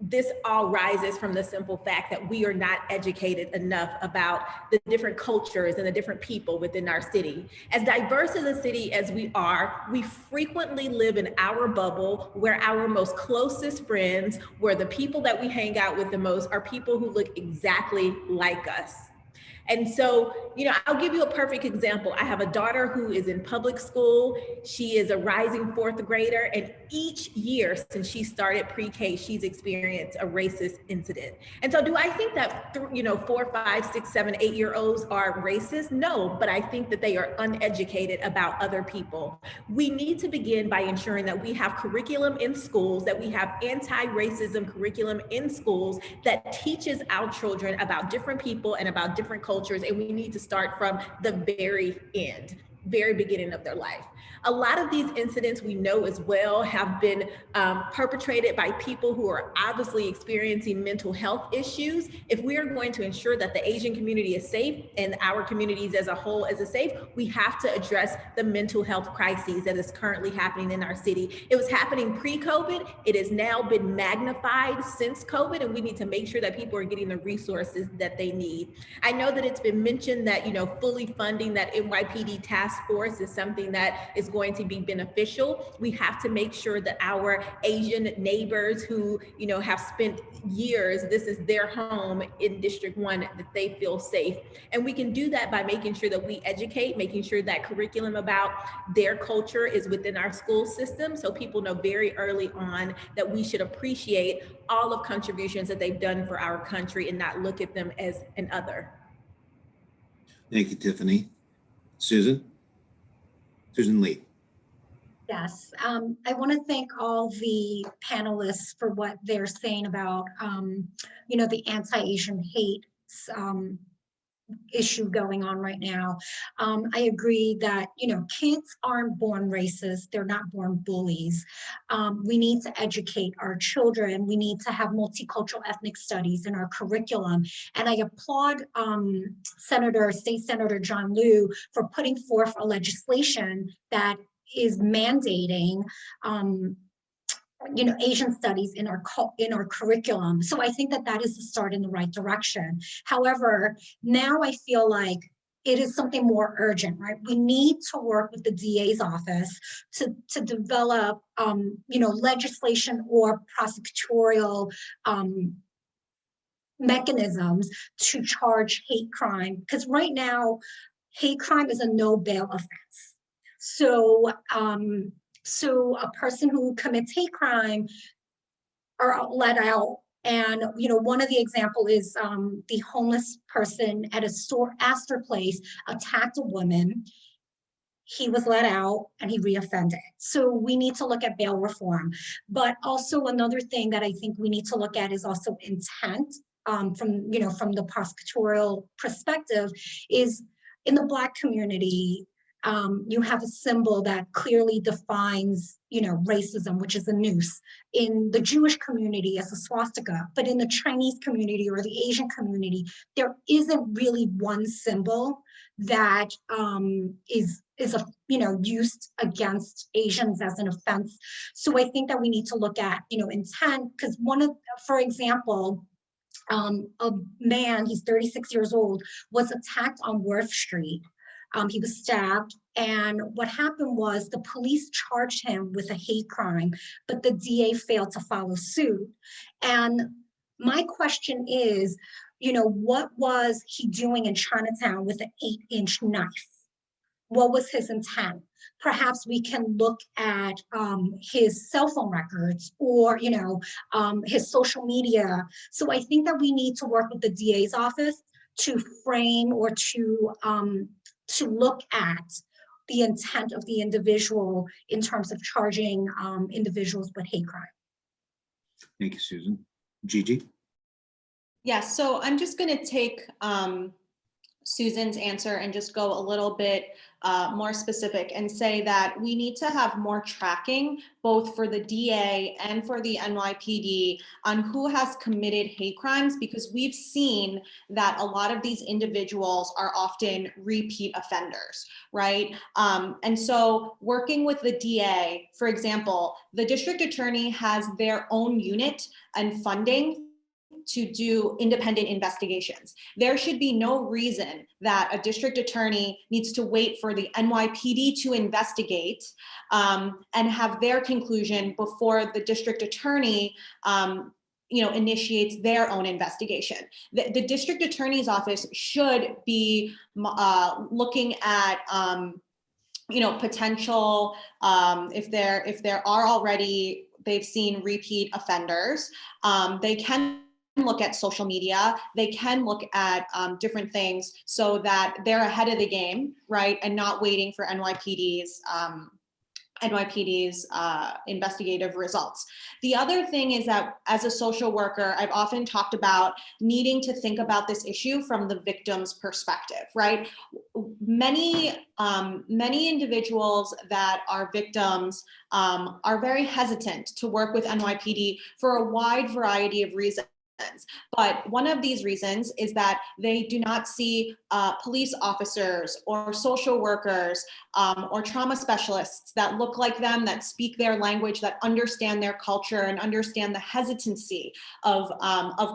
this all rises from the simple fact that we are not educated enough about the different cultures and the different people within our city. As diverse as a city as we are, we frequently live in our bubble where our most closest friends, where the people that we hang out with the most are people who look exactly like us. And so, I'll give you a perfect example. I have a daughter who is in public school. She is a rising fourth grader. And each year since she started pre-K, she's experienced a racist incident. And so do I think that, 4, 5, 6, 7, 8-year-olds are racist? No, but I think that they are uneducated about other people. We need to begin by ensuring that we have curriculum in schools, that we have anti-racism curriculum in schools that teaches our children about different people and about different cultures, and we need to start from the very beginning of their life. A lot of these incidents we know as well have been perpetrated by people who are obviously experiencing mental health issues. If we are going to ensure that the Asian community is safe and our communities as a whole is safe, we have to address the mental health crises that is currently happening in our city. It was happening pre-COVID. It has now been magnified since COVID, and we need to make sure that people are getting the resources that they need. I know that it's been mentioned that, fully funding that NYPD task force is something that is going to be beneficial. We have to make sure that our Asian neighbors who, have spent years, this is their home in District 1, that they feel safe. And we can do that by making sure that we educate, making sure that curriculum about their culture is within our school system, so people know very early on that we should appreciate all of contributions that they've done for our country and not look at them as an other. Thank you, Tiffany. Susan Lee. Yes, I want to thank all the panelists for what they're saying about, the anti-Asian hate issue going on right now. I agree that, kids aren't born racist. They're not born bullies. We need to educate our children. We need to have multicultural ethnic studies in our curriculum. And I applaud State Senator John Liu for putting forth a legislation that is mandating Asian studies in our curriculum. So I think that is a start in the right direction. However, now I feel like it is something more urgent, right? We need to work with the DA's office to develop, legislation or prosecutorial mechanisms to charge hate crime. Because right now, hate crime is a no bail offense. So a person who commits hate crime are let out. And, one of the example is the homeless person at a Astor Place attacked a woman. He was let out and he reoffended. So we need to look at bail reform. But also another thing that I think we need to look at is also intent from the prosecutorial perspective is in the Black community, you have a symbol that clearly defines, racism, which is a noose. In the Jewish community as a swastika, but in the Chinese community or the Asian community, there isn't really one symbol that is used against Asians as an offense. So I think that we need to look at, intent, because for example, a man, he's 36 years old, was attacked on Worth Street. He was stabbed, and what happened was the police charged him with a hate crime, but the DA failed to follow suit. And my question is, what was he doing in Chinatown with an 8-inch knife? What was his intent? Perhaps we can look at his cell phone records or, his social media. So I think that we need to work with the DA's office to frame or to look at the intent of the individual in terms of charging individuals with hate crime. Thank you, Susan. Gigi? Yes, so I'm just going to take Susan's answer and just go a little bit more specific and say that we need to have more tracking both for the DA and for the NYPD on who has committed hate crimes, because we've seen that a lot of these individuals are often repeat offenders, right? And so working with the DA, for example, the district attorney has their own unit and funding to do independent investigations. There should be no reason that a district attorney needs to wait for the NYPD to investigate and have their conclusion before the district attorney initiates their own investigation. The district attorney's office should be looking at potential, if there are already, they've seen repeat offenders, they can look at social media, they can look at different things so that they're ahead of the game, right? And not waiting for NYPD's investigative results. The other thing is that as a social worker, I've often talked about needing to think about this issue from the victim's perspective, right? Many individuals that are victims are very hesitant to work with NYPD for a wide variety of reasons. But one of these reasons is that they do not see police officers or social workers or trauma specialists that look like them, that speak their language, that understand their culture and understand the hesitancy of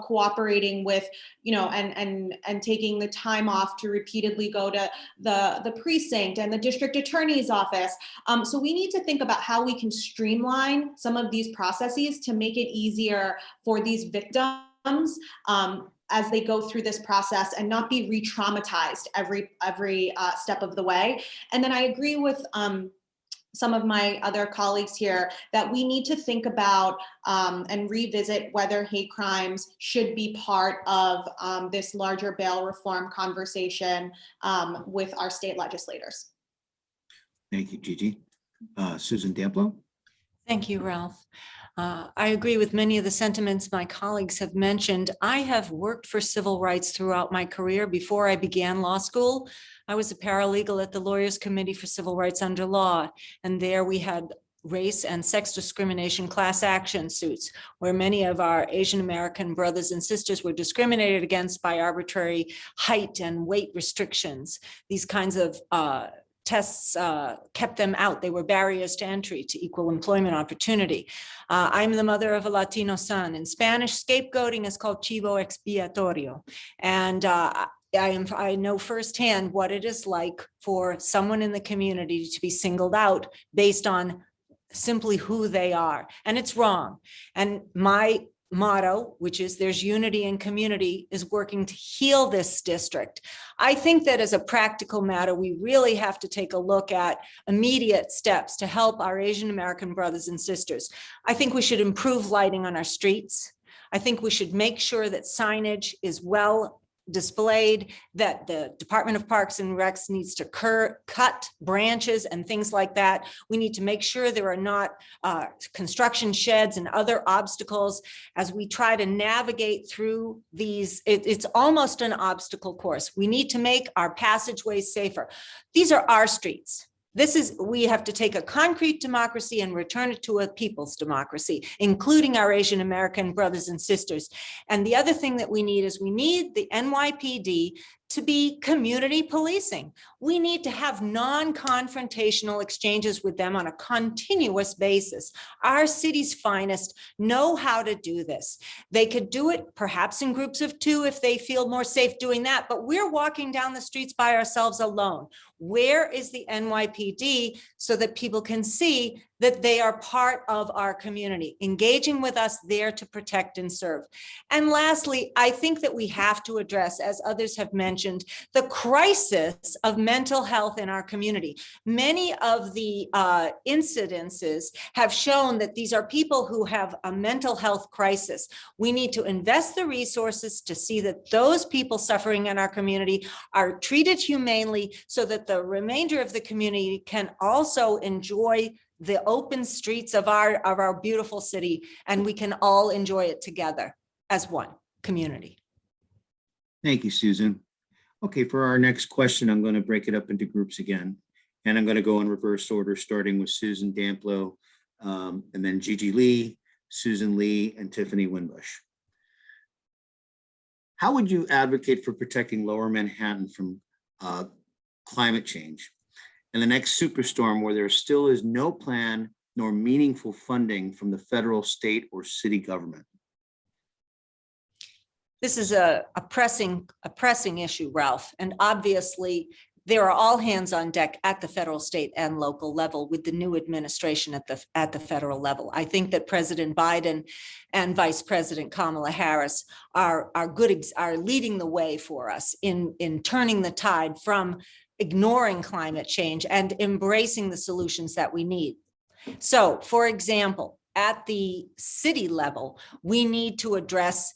cooperating with, and taking the time off to repeatedly go to the precinct and the district attorney's office. So we need to think about how we can streamline some of these processes to make it easier for these victims as they go through this process and not be re-traumatized every step of the way. And then I agree with some of my other colleagues here that we need to think about and revisit whether hate crimes should be part of this larger bail reform conversation with our state legislators. Thank you, Gigi. Susan Damplow? Thank you, Ralph. I agree with many of the sentiments my colleagues have mentioned. I have worked for civil rights throughout my career. Before I began law school, I was a paralegal at the Lawyers Committee for Civil Rights Under Law, and there we had race and sex discrimination class action suits, where many of our Asian American brothers and sisters were discriminated against by arbitrary height and weight restrictions. These kinds of tests kept them out. They were barriers to entry to equal employment opportunity. I'm the mother of a Latino son. In Spanish, scapegoating is called chivo expiatorio. And I know firsthand what it is like for someone in the community to be singled out based on simply who they are. And it's wrong. And my motto, which is there's unity in community, is working to heal this district. I think that as a practical matter, we really have to take a look at immediate steps to help our Asian American brothers and sisters. I think we should improve lighting on our streets. I think we should make sure that signage is well displayed, that the Department of Parks and Recs needs to cut branches and things like that. We need to make sure there are not construction sheds and other obstacles as we try to navigate through these. It's almost an obstacle course. We need to make our passageways safer. These are our streets. We have to take a concrete democracy and return it to a people's democracy, including our Asian American brothers and sisters. And the other thing that we need is we need the NYPD to be community policing. We need to have non-confrontational exchanges with them on a continuous basis. Our city's finest know how to do this. They could do it perhaps in groups of 2 if they feel more safe doing that, but we're walking down the streets by ourselves alone. Where is the NYPD so that people can see that they are part of our community, engaging with us there to protect and serve? And lastly, I think that we have to address, as others have mentioned, the crisis of mental health in our community. Many of the incidences have shown that these are people who have a mental health crisis. We need to invest the resources to see that those people suffering in our community are treated humanely so that the remainder of the community can also enjoy the open streets of our beautiful city, and we can all enjoy it together as one community. Thank you, Susan. Okay, for our next question, I'm going to break it up into groups again, and I'm going to go in reverse order, starting with Susan Damplow, and then Gigi Lee, Susan Lee, and Tiffany Winbush. How would you advocate for protecting Lower Manhattan from climate change and the next superstorm where there still is no plan nor meaningful funding from the federal, state, or city government? This is a pressing issue, Ralph, and obviously there are all hands on deck at the federal, state, and local level with the new administration at the federal level. I think that President Biden and Vice President Kamala Harris are leading the way for us in turning the tide from ignoring climate change and embracing the solutions that we need. So, for example, at the city level, we need to address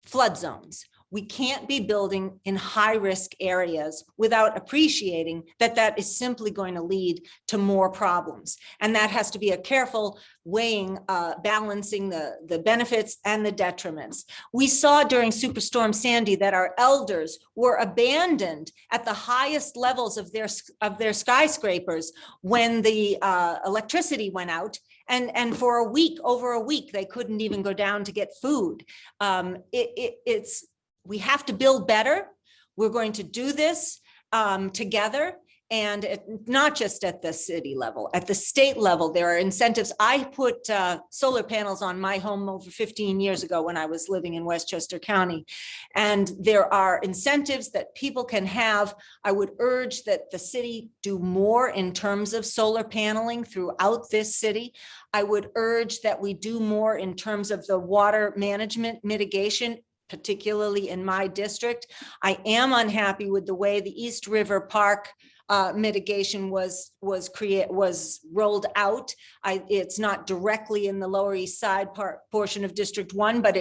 flood zones. We can't be building in high-risk areas without appreciating that that is simply going to lead to more problems. And that has to be a careful weighing, balancing the benefits and the detriments. We saw during Superstorm Sandy that our elders were abandoned at the highest levels of their skyscrapers when the electricity went out. And for over a week, they couldn't even go down to get food. We have to build better. We're going to do this together, and not just at the city level, at the state level, there are incentives. I put solar panels on my home over 15 years ago when I was living in Westchester County, and there are incentives that people can have. I would urge that the city do more in terms of solar paneling throughout this city. I would urge that we do more in terms of the water management mitigation, particularly in my district. I am unhappy with the way the East River Park mitigation was rolled out. It's not directly in the Lower East Side portion of District 1, but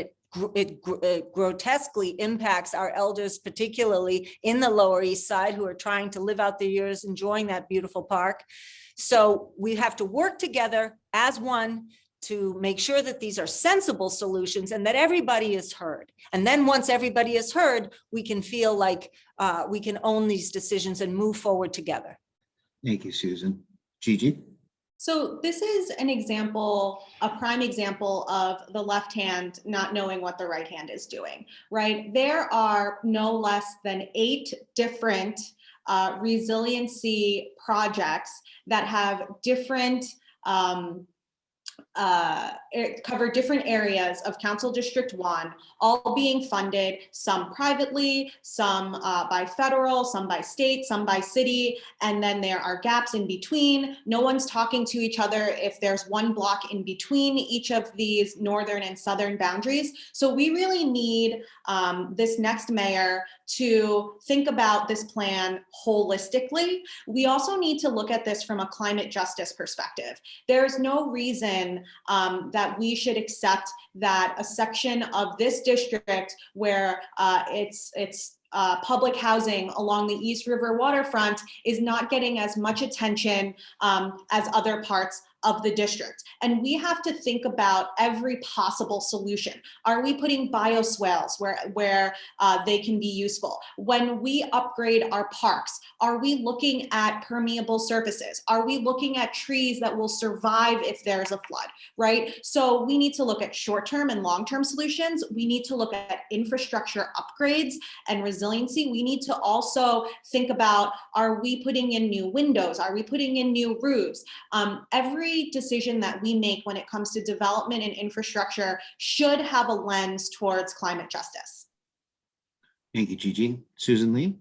it grotesquely impacts our elders, particularly in the Lower East Side, who are trying to live out their years enjoying that beautiful park. So we have to work together as one to make sure that these are sensible solutions and that everybody is heard. And then once everybody is heard, we can feel like we can own these decisions and move forward together. Thank you, Susan. Gigi? So this is an example, a prime example of the left hand not knowing what the right hand is doing, right? There are no less than 8 different resiliency projects that have different cover different areas of Council District 1, all being funded, some privately, some by federal, some by state, some by city, and then there are gaps in between. No one's talking to each other if there's one block in between each of these northern and southern boundaries. So we really need this next mayor to think about this plan holistically. We also need to look at this from a climate justice perspective. There's no reason that we should accept that a section of this district where it's public housing along the East River waterfront is not getting as much attention as other parts of the district. And we have to think about every possible solution. Are we putting bioswales where they can be useful? When we upgrade our parks, are we looking at permeable surfaces? Are we looking at trees that will survive if there's a flood, right? So we need to look at short-term and long-term solutions. We need to look at infrastructure upgrades and resiliency. We need to also think about, are we putting in new windows? Are we putting in new roofs? Every decision that we make when it comes to development and infrastructure should have a lens towards climate justice. Thank you, Gigi. Susan Lee?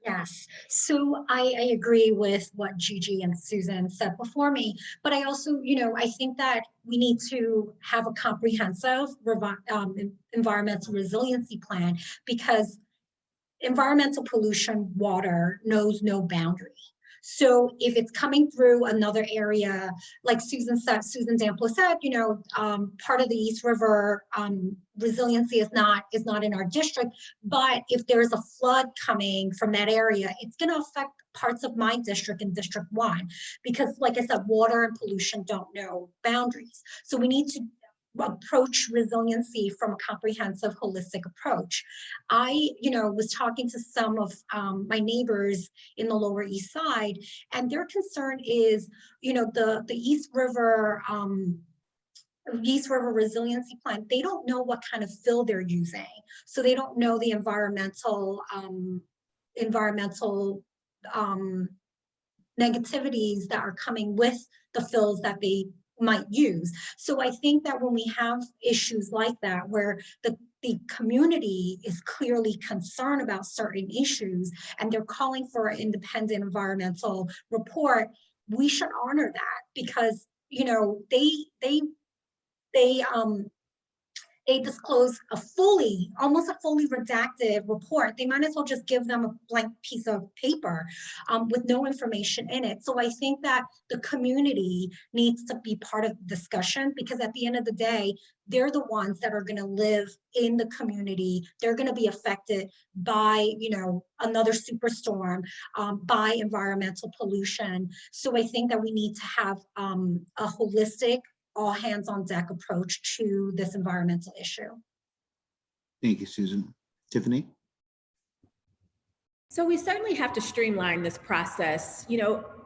Yes, so I agree with what Gigi and Susan said before me, but I also, I think that we need to have a comprehensive environmental resiliency plan, because environmental pollution, water, knows no boundary. So if it's coming through another area, like Susan Dampler said, part of the East River resiliency is not in our district, but if there's a flood coming from that area, it's going to affect parts of my district and District 1, because like I said, water and pollution don't know boundaries. So we need to approach resiliency from a comprehensive, holistic approach. I, was talking to some of my neighbors in the Lower East Side, and their concern is, the East River resiliency plan. They don't know what kind of fill they're using, so they don't know the environmental negativities that are coming with the fills that they might use. So I think that when we have issues like that, where the community is clearly concerned about certain issues and they're calling for an independent environmental report, we should honor that, because they disclose almost a fully redacted report. They might as well just give them a blank piece of paper with no information in it. So I think that the community needs to be part of the discussion, because at the end of the day, they're the ones that are going to live in the community. They're going to be affected by, another superstorm, by environmental pollution. So I think that we need to have a holistic, all hands on deck approach to this environmental issue. Thank you, Susan. Tiffany? So we certainly have to streamline this process.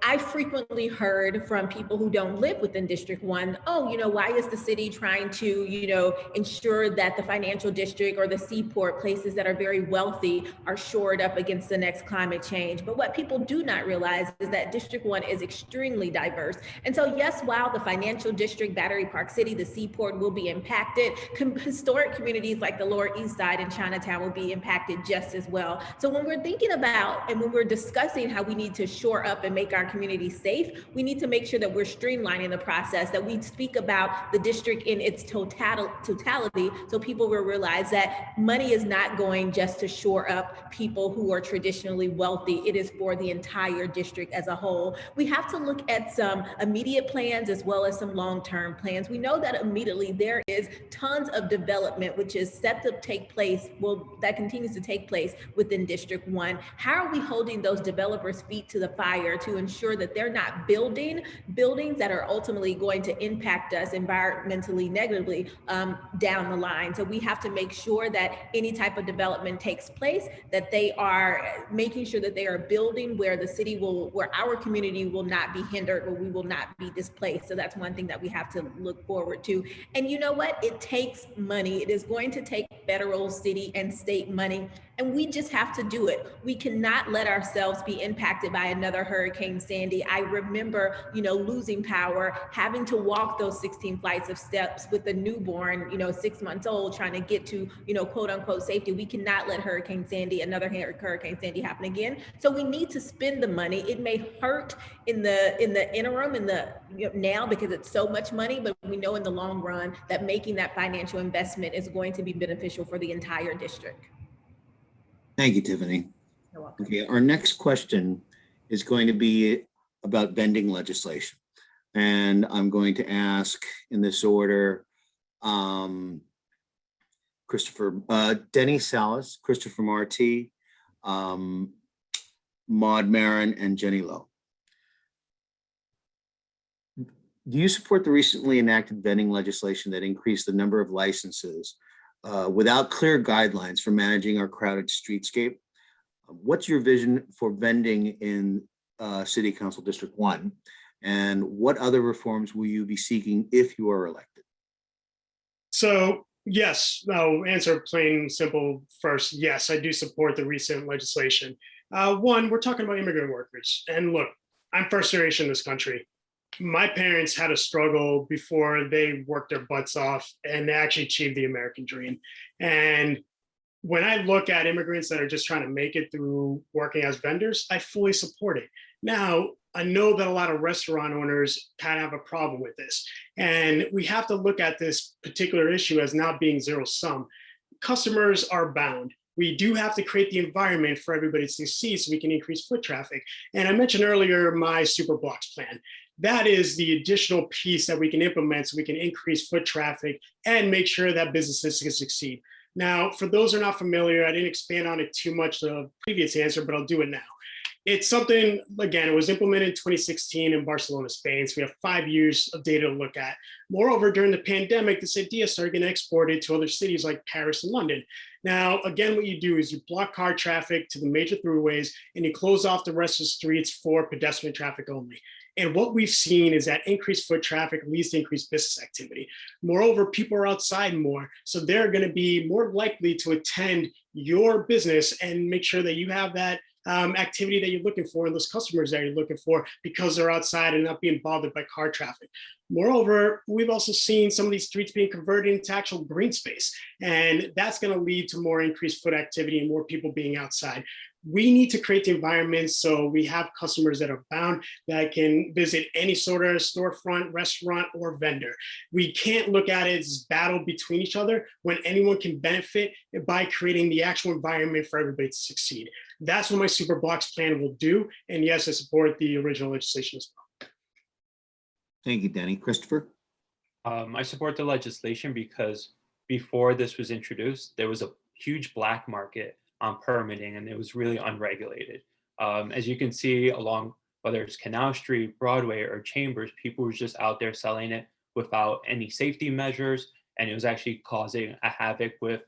I frequently heard from people who don't live within District 1, why is the city trying to, ensure that the financial district or the seaport, places that are very wealthy, are shored up against the next climate change? But what people do not realize is that District 1 is extremely diverse. And so yes, while the financial district, Battery Park City, the seaport will be impacted, historic communities like the Lower East Side and Chinatown will be impacted just as well. So when we're thinking about and when we're discussing how we need to shore up and make our community safe, we need to make sure that we're streamlining the process, that we speak about the district in its totality, so people will realize that money is not going just to shore up people who are traditionally wealthy. It is for the entire district as a whole. We have to look at some immediate plans as well as some long-term plans. We know that immediately there is tons of development which is set to take place, that continues to take place within District 1. How are we holding those developers' feet to the fire to ensure that they're not building buildings that are ultimately going to impact us environmentally negatively down the line? So we have to make sure that any type of development takes place, that they are making sure that they are building where the city where our community will not be hindered, where we will not be displaced. So that's one thing that we have to look forward to. And you know what? It takes money. It is going to take federal, city, and state money, and we just have to do it. We cannot let ourselves be impacted by another Hurricane Sandy. I remember, losing power, having to walk those 16 flights of steps with a newborn, 6 months old, trying to get to, quote unquote safety. We cannot let another Hurricane Sandy happen again. So we need to spend the money. It may hurt in the interim, now, because it's so much money, but we know in the long run that making that financial investment is going to be beneficial for the entire district. Thank you, Tiffany. You're welcome. Okay, our next question is going to be about vending legislation. And I'm going to ask in this order, Denny Salas, Christopher Marti, Maud Marin, and Jenny Lowe. do you support the recently enacted vending legislation that increased the number of licenses without clear guidelines for managing our crowded streetscape? What's your vision for vending in City Council District 1? And what other reforms will you be seeking if you are elected? So yes, I'll answer plain and simple first. Yes, I do support the recent legislation. One, we're talking about immigrant workers. And look, I'm first generation in this country. My parents had a struggle before they worked their butts off and they actually achieved the American dream. And when I look at immigrants that are just trying to make it through working as vendors, I fully support it. Now, I know that a lot of restaurant owners kind of have a problem with this. And we have to look at this particular issue as not being zero sum. Customers are bound. We do have to create the environment for everybody to succeed so we can increase foot traffic. And I mentioned earlier my super blocks plan. That is the additional piece that we can implement so we can increase foot traffic and make sure that businesses can succeed. Now, for those who are not familiar, I didn't expand on it too much the previous answer, but I'll do it now. It's something, again, it was implemented in 2016 in Barcelona, Spain. So we have 5 years of data to look at. Moreover, during the pandemic, this idea started getting exported to other cities like Paris and London. Now, again, what you do is you block car traffic to the major throughways and you close off the rest of the streets for pedestrian traffic only. And what we've seen is that increased foot traffic leads to increased business activity. Moreover, people are outside more, so they're going to be more likely to attend your business and make sure that you have that activity that you're looking for and those customers that you're looking for because they're outside and not being bothered by car traffic. Moreover, we've also seen some of these streets being converted into actual green space, and that's going to lead to more increased foot activity and more people being outside. We need to create the environment so we have customers that are bound, that can visit any sort of storefront, restaurant, or vendor. We can't look at it as battle between each other when anyone can benefit by creating the actual environment for everybody to succeed. That's what my super blocks plan will do. And yes, I support the original legislation as well. Thank you, Danny. Christopher? I support the legislation because before this was introduced, there was a huge black market on permitting and it was really unregulated. As you can see along, whether it's Canal Street, Broadway, or Chambers, people were just out there selling it without any safety measures, and it was actually causing a havoc with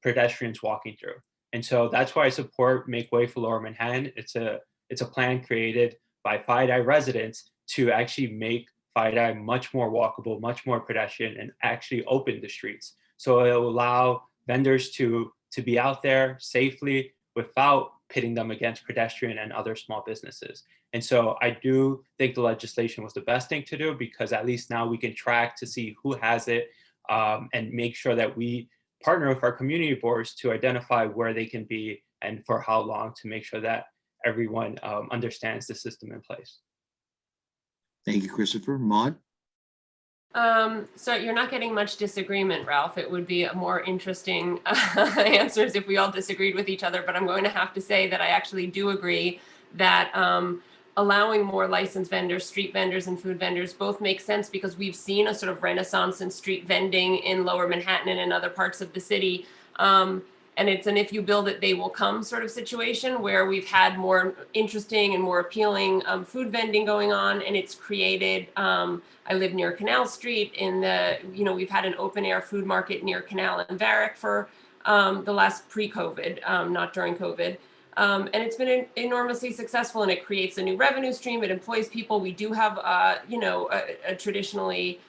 pedestrians walking through. And so that's why I support Make Way for Lower Manhattan. It's a plan created by FiDi residents to actually make FiDi much more walkable, much more pedestrian, and actually open the streets. So it'll allow vendors to be out there safely without pitting them against pedestrian and other small businesses. And so I do think the legislation was the best thing to do because at least now we can track to see who has it and make sure that we partner with our community boards to identify where they can be and for how long to make sure that everyone understands the system in place. Thank you, Christopher. Maude? So you're not getting much disagreement, Ralph. It would be a more interesting answers if we all disagreed with each other, but I'm going to have to say that I actually do agree that allowing more licensed vendors, street vendors and food vendors both make sense because we've seen a sort of renaissance in street vending in Lower Manhattan and in other parts of the city. And it's an if you build it, they will come sort of situation where we've had more interesting and more appealing food vending going on. And it's created, I live near Canal Street we've had an open air food market near Canal and Varick for the last pre-COVID, not during COVID. And it's been enormously successful and it creates a new revenue stream. It employs people. We do have, a traditionally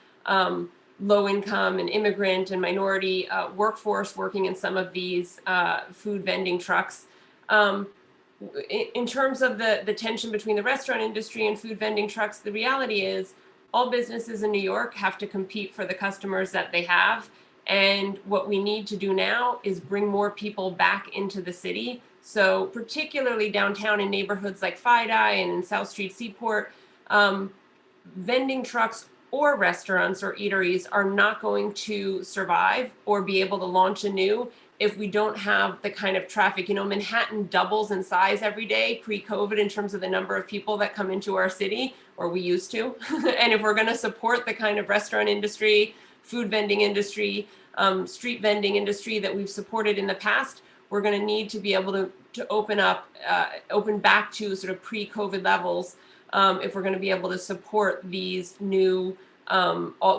low income and immigrant and minority workforce working in some of these food vending trucks. In terms of the tension between the restaurant industry and food vending trucks, the reality is all businesses in New York have to compete for the customers that they have. And what we need to do now is bring more people back into the city. So particularly downtown in neighborhoods like FiDi and in South Street Seaport, vending trucks or restaurants or eateries are not going to survive or be able to launch anew if we don't have the kind of traffic. Manhattan doubles in size every day pre-COVID in terms of the number of people that come into our city, or we used to. And if we're going to support the kind of restaurant industry, food vending industry, street vending industry that we've supported in the past, we're going to need to be able to to open back to sort of pre-COVID levels, if we're going to be able to support these new,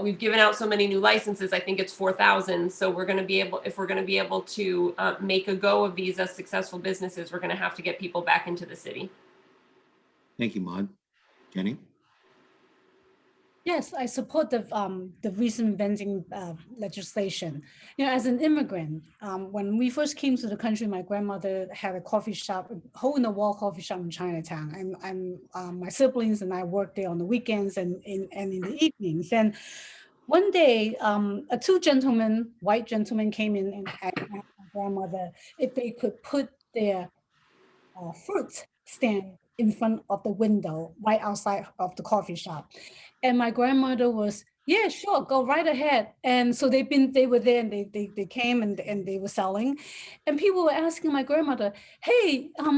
we've given out so many new licenses, I think it's 4,000. So we're going to be able, if we're going to be able to make a go of these as successful businesses, we're going to have to get people back into the city. Thank you, Maud. Jenny? Yes, I support the recent vending legislation. You know, as an immigrant, when we first came to the country, my grandmother had a coffee shop, a hole-in-the-wall coffee shop in Chinatown, and my siblings and I worked there on the weekends and in the evenings. And one day, two gentlemen, white gentlemen, came in and asked my grandmother if they could put their fruit stand in front of the window right outside of the coffee shop. And my grandmother was, yeah, sure, go right ahead. And so they were there and they came and they were selling. And people were asking my grandmother, hey, are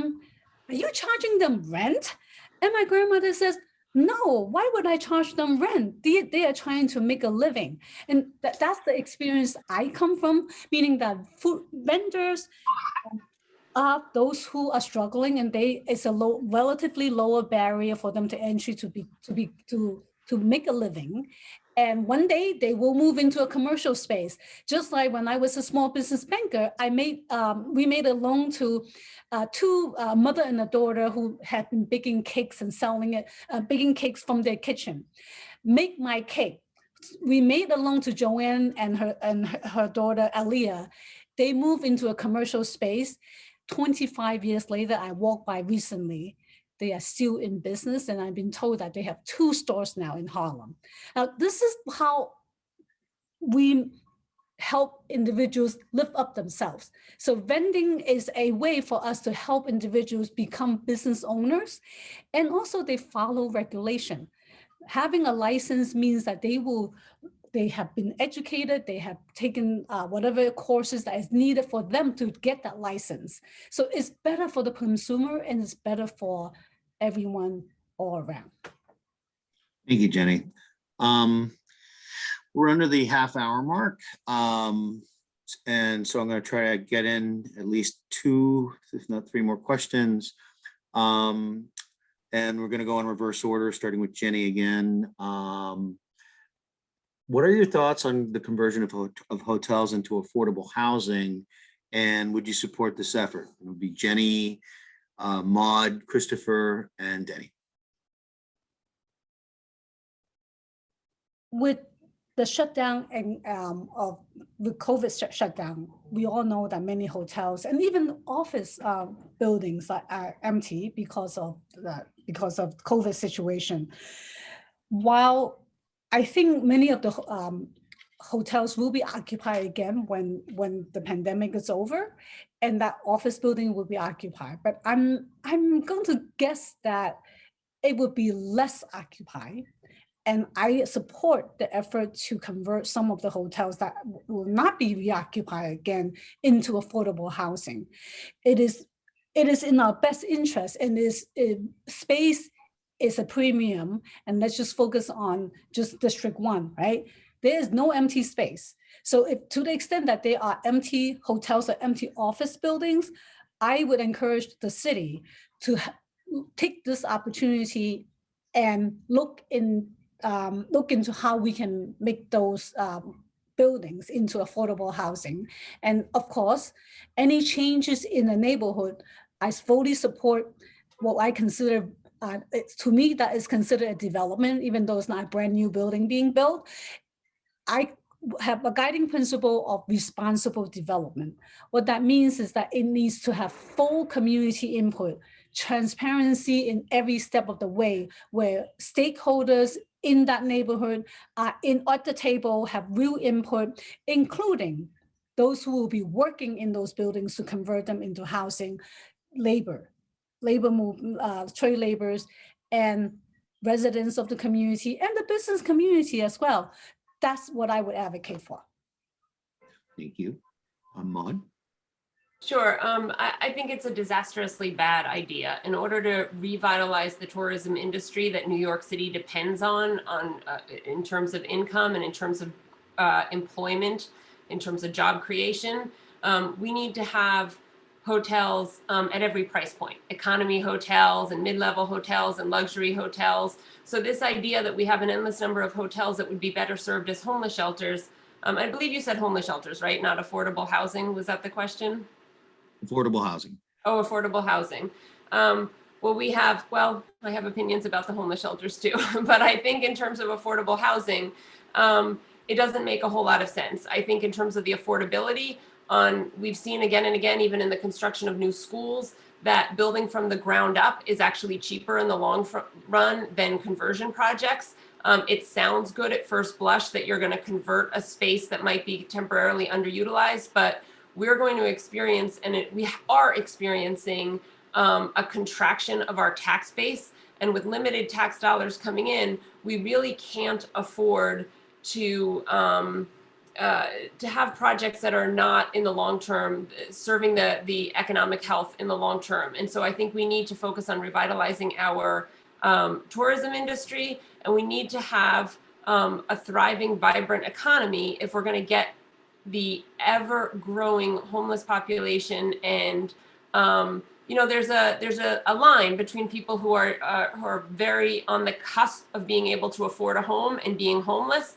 you charging them rent? And my grandmother says, no, why would I charge them rent? They are trying to make a living. And that's the experience I come from, meaning that food vendors are those who are struggling, and it's a relatively lower barrier for them to entry to make a living. And one day they will move into a commercial space. Just like when I was a small business banker, we made a loan to two mother and a daughter who had been baking cakes and selling it, baking cakes from their kitchen. Make My Cake. We made a loan to Joanne and her daughter Aliyah. They moved into a commercial space. 25 years later, I walked by recently. They are still in business, and I've been told that they have 2 stores now in Harlem. Now, this is how we help individuals lift up themselves. So vending is a way for us to help individuals become business owners, and also they follow regulation. Having a license means that they have been educated, they have taken whatever courses that is needed for them to get that license. So it's better for the consumer and it's better for everyone all around. Thank you, Jenny. We're under the half-hour mark. And so I'm going to try to get in at least 2, if not 3 more questions. And we're going to go in reverse order, starting with Jenny again. What are your thoughts on the conversion of hotels into affordable housing? And would you support this effort? It would be Jenny, Maud, Christopher, and Denny. With the shutdown and of the COVID shutdown, we all know that many hotels and even office buildings are empty because of COVID situation. While I think many of the hotels will be occupied again when the pandemic is over, and that office building will be occupied. But I'm going to guess that it would be less occupied. And I support the effort to convert some of the hotels that will not be reoccupied again into affordable housing. It is in our best interest, and space is a premium. And let's just focus on just District 1, right? There is no empty space. So if to the extent that there are empty hotels or empty office buildings, I would encourage the city to take this opportunity and look into how we can make those buildings into affordable housing. And of course, any changes in the neighborhood, I fully support what I consider, to me, that is considered a development, even though it's not a brand new building being built. I have a guiding principle of responsible development. What that means is that it needs to have full community input, transparency in every step of the way, where stakeholders in that neighborhood are at the table, have real input, including those who will be working in those buildings to convert them into housing, trade laborers, and residents of the community, and the business community as well. That's what I would advocate for. Thank you. Maud? Sure. I think it's a disastrously bad idea. In order to revitalize the tourism industry that New York City depends on in terms of income and in terms of employment, in terms of job creation, we need to have hotels at every price point, economy hotels and mid-level hotels and luxury hotels. So this idea that we have an endless number of hotels that would be better served as homeless shelters, I believe you said homeless shelters, right? Not affordable housing. Was that the question? Affordable housing. Oh, affordable housing. Well, I have opinions about the homeless shelters too, but I think in terms of affordable housing, it doesn't make a whole lot of sense. I think in terms of the affordability, we've seen again and again, even in the construction of new schools, that building from the ground up is actually cheaper in the long run than conversion projects. It sounds good at first blush that you're going to convert a space that might be temporarily underutilized, but we're going to experience, and we are experiencing, a contraction of our tax base. And with limited tax dollars coming in, we really can't afford to have projects that are not in the long term serving the economic health in the long term. And so I think we need to focus on revitalizing our tourism industry, and we need to have a thriving, vibrant economy if we're going to get the ever-growing homeless population. And there's a line between people who are very on the cusp of being able to afford a home and being homeless.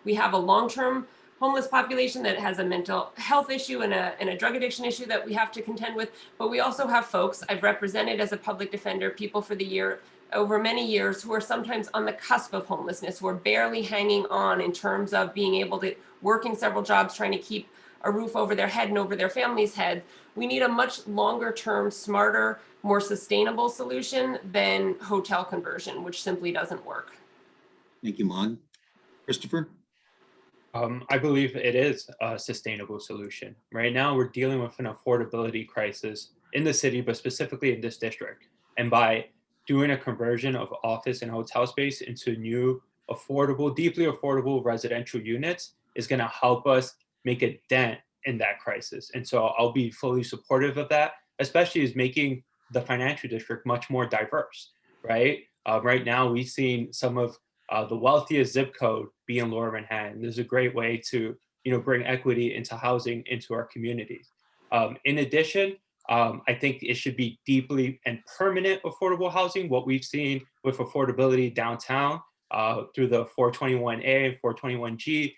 We have a long-term homeless population that has a mental health issue and a drug addiction issue that we have to contend with. But we also have folks I've represented as a public defender, people for the year over many years, who are sometimes on the cusp of homelessness, who are barely hanging on in terms of being able to working several jobs, trying to keep a roof over their head and over their family's head. We need a much longer term, smarter, more sustainable solution than hotel conversion, which simply doesn't work. Thank you, Mon. Christopher? I believe it is a sustainable solution. Right now, we're dealing with an affordability crisis in the city, but specifically in this district. And by doing a conversion of office and hotel space into new, affordable, deeply affordable residential units is going to help us make a dent in that crisis. And so I'll be fully supportive of that, especially as making the financial district much more diverse, right? Right now, we've seen some of the wealthiest zip code be in Lower Manhattan. This is a great way to bring equity into housing into our communities. In addition, I think it should be deeply and permanent affordable housing. What we've seen with affordability downtown through the 421A and 421G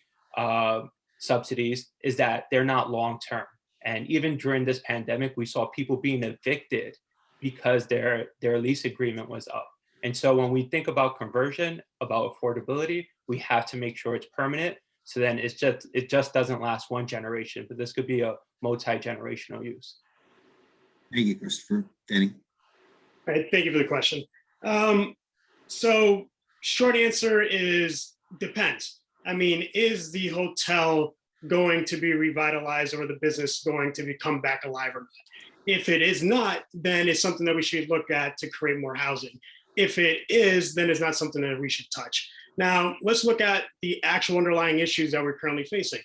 subsidies is that they're not long-term. And even during this pandemic, we saw people being evicted because their lease agreement was up. And so when we think about conversion, about affordability, we have to make sure it's permanent. So then it just doesn't last one generation, but this could be a multi-generational use. Thank you, Christopher. Danny? All right, thank you for the question. So short answer is depends. I mean, is the hotel going to be revitalized or the business going to come back alive or not? If it is not, then it's something that we should look at to create more housing. If it is, then it's not something that we should touch. Now, let's look at the actual underlying issues that we're currently facing.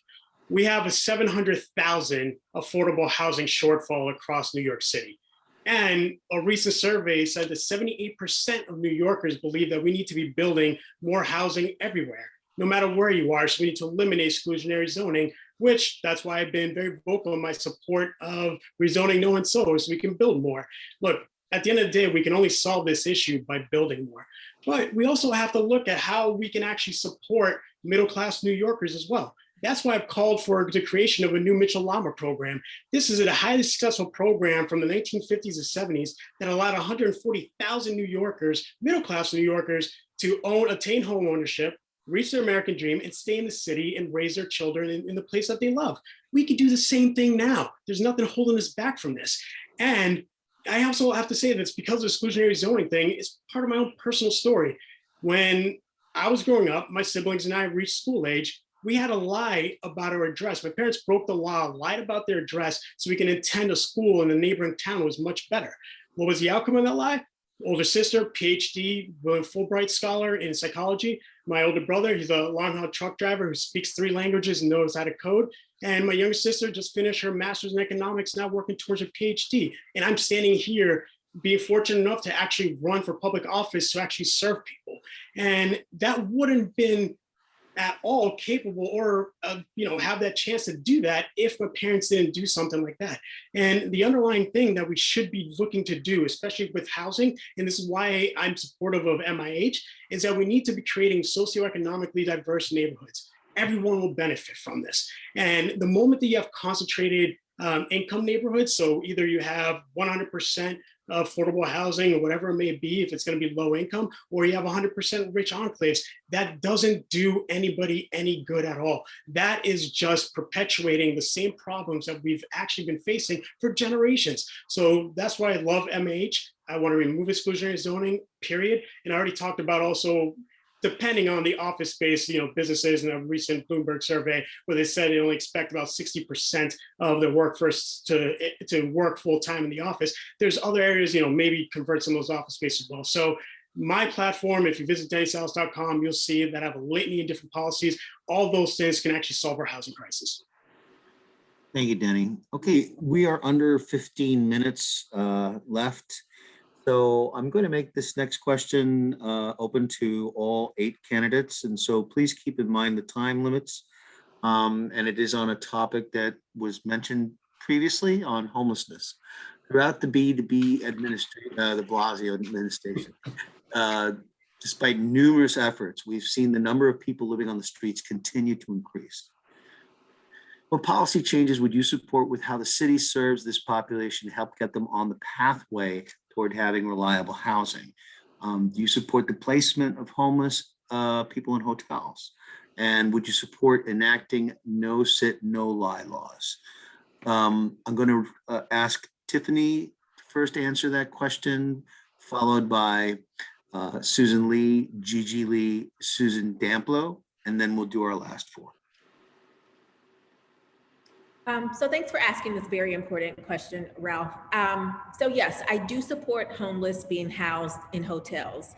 We have a 700,000 affordable housing shortfall across New York City. And a recent survey said that 78% of New Yorkers believe that we need to be building more housing everywhere, no matter where you are. So we need to eliminate exclusionary zoning, which that's why I've been very vocal in my support of rezoning no and so we can build more. Look, at the end of the day, we can only solve this issue by building more. But we also have to look at how we can actually support middle-class New Yorkers as well. That's why I've called for the creation of a new Mitchell-Lama program. This is a highly successful program from the 1950s and 70s that allowed 140,000 New Yorkers, middle-class New Yorkers, to attain home ownership, reach their American dream, and stay in the city and raise their children in the place that they love. We could do the same thing now. There's nothing holding us back from this. And I also have to say that it's because of the exclusionary zoning thing. It's part of my own personal story. When I was growing up, my siblings and I reached school age. We had to lie about our address. My parents broke the law, lied about their address so we can attend a school in the neighboring town. It was much better. What was the outcome of that lie? Older sister, PhD, Fulbright scholar in psychology. My older brother, he's a long-haul truck driver who speaks 3 languages and knows how to code. And my younger sister just finished her master's in economics, now working towards her PhD. And I'm standing here being fortunate enough to actually run for public office to actually serve people. And that wouldn't have been at all capable or have that chance to do that if the parents didn't do something like that. And the underlying thing that we should be looking to do, especially with housing, and this is why I'm supportive of MIH, is that we need to be creating socioeconomically diverse neighborhoods. Everyone will benefit from this. And the moment that you have concentrated income neighborhoods, so either you have 100% affordable housing or whatever it may be, if it's going to be low income, or you have 100% rich enclaves, that doesn't do anybody any good at all. That is just perpetuating the same problems that we've actually been facing for generations. So that's why I love MH. I want to remove exclusionary zoning, period. And I already talked about also, depending on the office space, businesses in a recent Bloomberg survey where they said they only expect about 60% of their workforce to work full time in the office. There's other areas, maybe convert some of those office spaces as well. So my platform, if you visit dennysalas.com, you'll see that I have a litany of different policies. All those things can actually solve our housing crisis. Thank you, Denny. Okay, we are under 15 minutes left. So I'm going to make this next question open to all 8 candidates. And so please keep in mind the time limits. And it is on a topic that was mentioned previously on homelessness. Throughout the B2B administration, the Blasio administration, despite numerous efforts, we've seen the number of people living on the streets continue to increase. What policy changes would you support with how the city serves this population to help get them on the pathway toward having reliable housing? Do you support the placement of homeless people in hotels? And would you support enacting no sit, no lie laws? I'm going to ask Tiffany to first answer that question, followed by Susan Lee, Gigi Lee, Susan Damplow, and then we'll do our last 4. So thanks for asking this very important question, Ralph. So yes, I do support homeless being housed in hotels.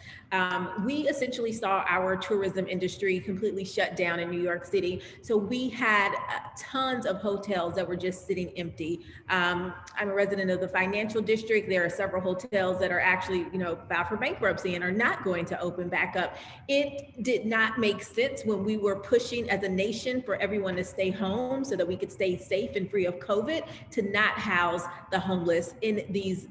We essentially saw our tourism industry completely shut down in New York City. So we had tons of hotels that were just sitting empty. I'm a resident of the financial district. There are several hotels that are actually, filed for bankruptcy and are not going to open back up. It did not make sense when we were pushing as a nation for everyone to stay home so that we could stay safe and free of COVID, to not house the homeless in these,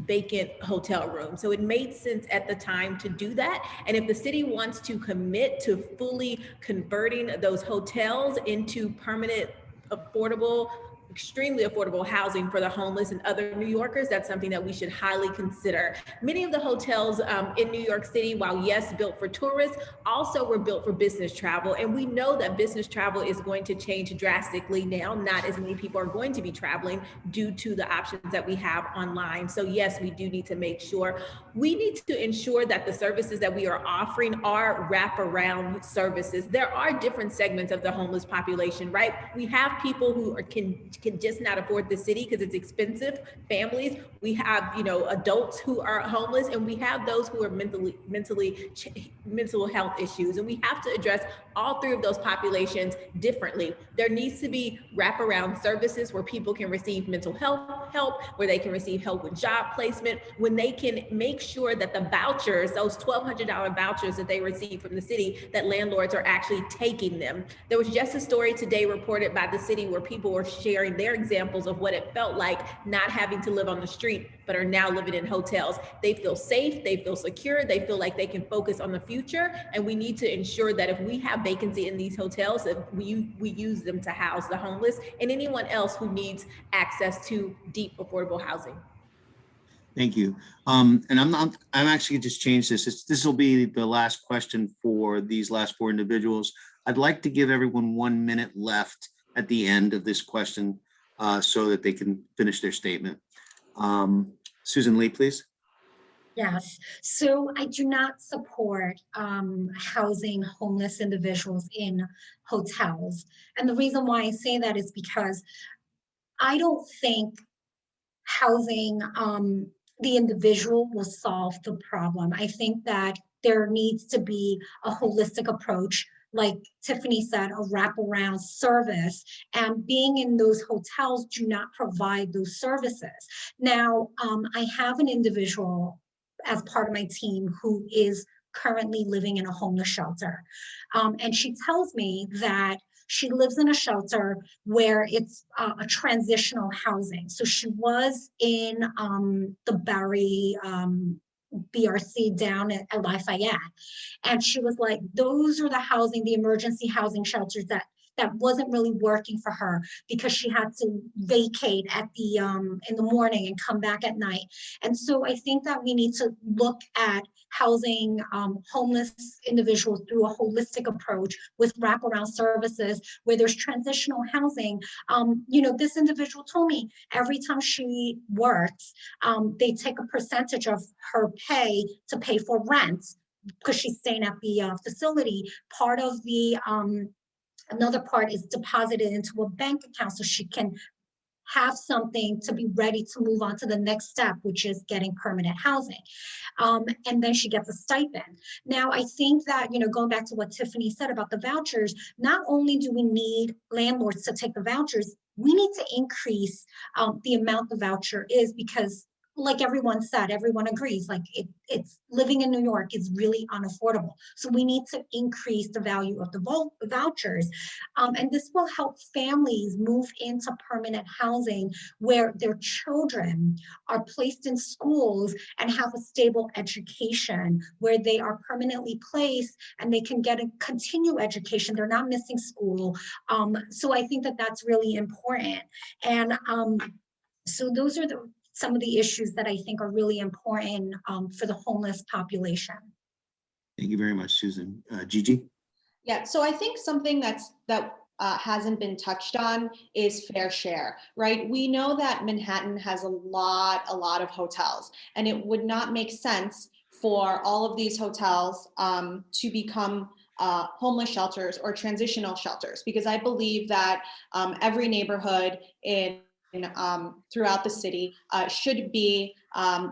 vacant hotel rooms. So it made sense at the time to do that. And if the city wants to commit to fully converting those hotels into permanent, affordable, extremely affordable housing for the homeless and other New Yorkers, that's something that we should highly consider. Many of the hotels in New York City, while yes, built for tourists, also were built for business travel. And we know that business travel is going to change drastically now. Not as many people are going to be traveling due to the options that we have online. So yes, we do need to make sure. We need to ensure that the services that we are offering are wraparound services. There are different segments of the homeless population, right? We have people who can just not afford the city because it's expensive, families. We have, adults who are homeless, and we have those who are mental health issues. And we have to address all 3 of those populations differently. There needs to be wraparound services where people can receive mental health help, where they can receive help with job placement, when they can make sure that the vouchers, those $1,200 vouchers that they receive from the city, that landlords are actually taking them. There was just a story today reported by the city where people were sharing their examples of what it felt like not having to live on the street, but are now living in hotels. They feel safe, they feel secure, they feel like they can focus on the future. And we need to ensure that if we have vacancy in these hotels, that we use them to house the homeless and anyone else who needs access to deep, affordable housing. Thank you. And I'm actually just change this. This will be the last question for these last 4 individuals. I'd like to give everyone 1 minute left at the end of this question so that they can finish their statement. Susan Lee, please. Yes, so I do not support housing homeless individuals in hotels. And the reason why I say that is because I don't think housing the individual will solve the problem. I think that there needs to be a holistic approach, like Tiffany said, a wraparound service, and being in those hotels do not provide those services. Now, I have an individual as part of my team who is currently living in a homeless shelter. And she tells me that she lives in a shelter where it's a transitional housing. So she was in the Barry BRC down at Lafayette. And she was like, those are the housing, the emergency housing shelters that wasn't really working for her because she had to vacate at the in the morning and come back at night. And so I think that we need to look at housing homeless individuals through a holistic approach with wraparound services where there's transitional housing. You know, this individual told me every time she works, they take a percentage of her pay to pay for rent because she's staying at the facility. Part of the another part is deposited into a bank account so she can have something to be ready to move on to the next step, which is getting permanent housing. And then she gets a stipend. Now, I think that, you know, going back to what Tiffany said about the vouchers, not only do we need landlords to take the vouchers, we need to increase the amount the voucher is because like everyone said, everyone agrees, like it's living in New York is really unaffordable. So we need to increase the value of the vouchers. And this will help families move into permanent housing where their children are placed in schools and have a stable education, where they are permanently placed and they can get a continue education. They're not missing school. So I think that that's really important. And so those are some of the issues that I think are really important for the homeless population. Thank you very much, Susan. Gigi? Yeah, so I think something that hasn't been touched on is fair share, right? We know that Manhattan has a lot of hotels, and it would not make sense for all of these hotels to become homeless shelters or transitional shelters, because I believe that every neighborhood throughout the city should be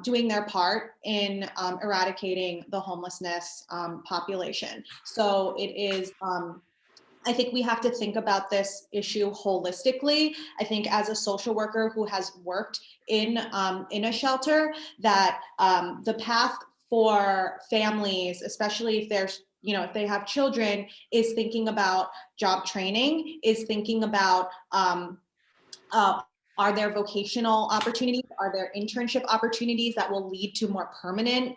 doing their part in eradicating the homelessness population. So it is, I think we have to think about this issue holistically. I think as a social worker who has worked in a shelter, that the path for families, especially if there's, you know, if they have children, is thinking about job training, is thinking about are there vocational opportunities? Are there internship opportunities that will lead to more permanent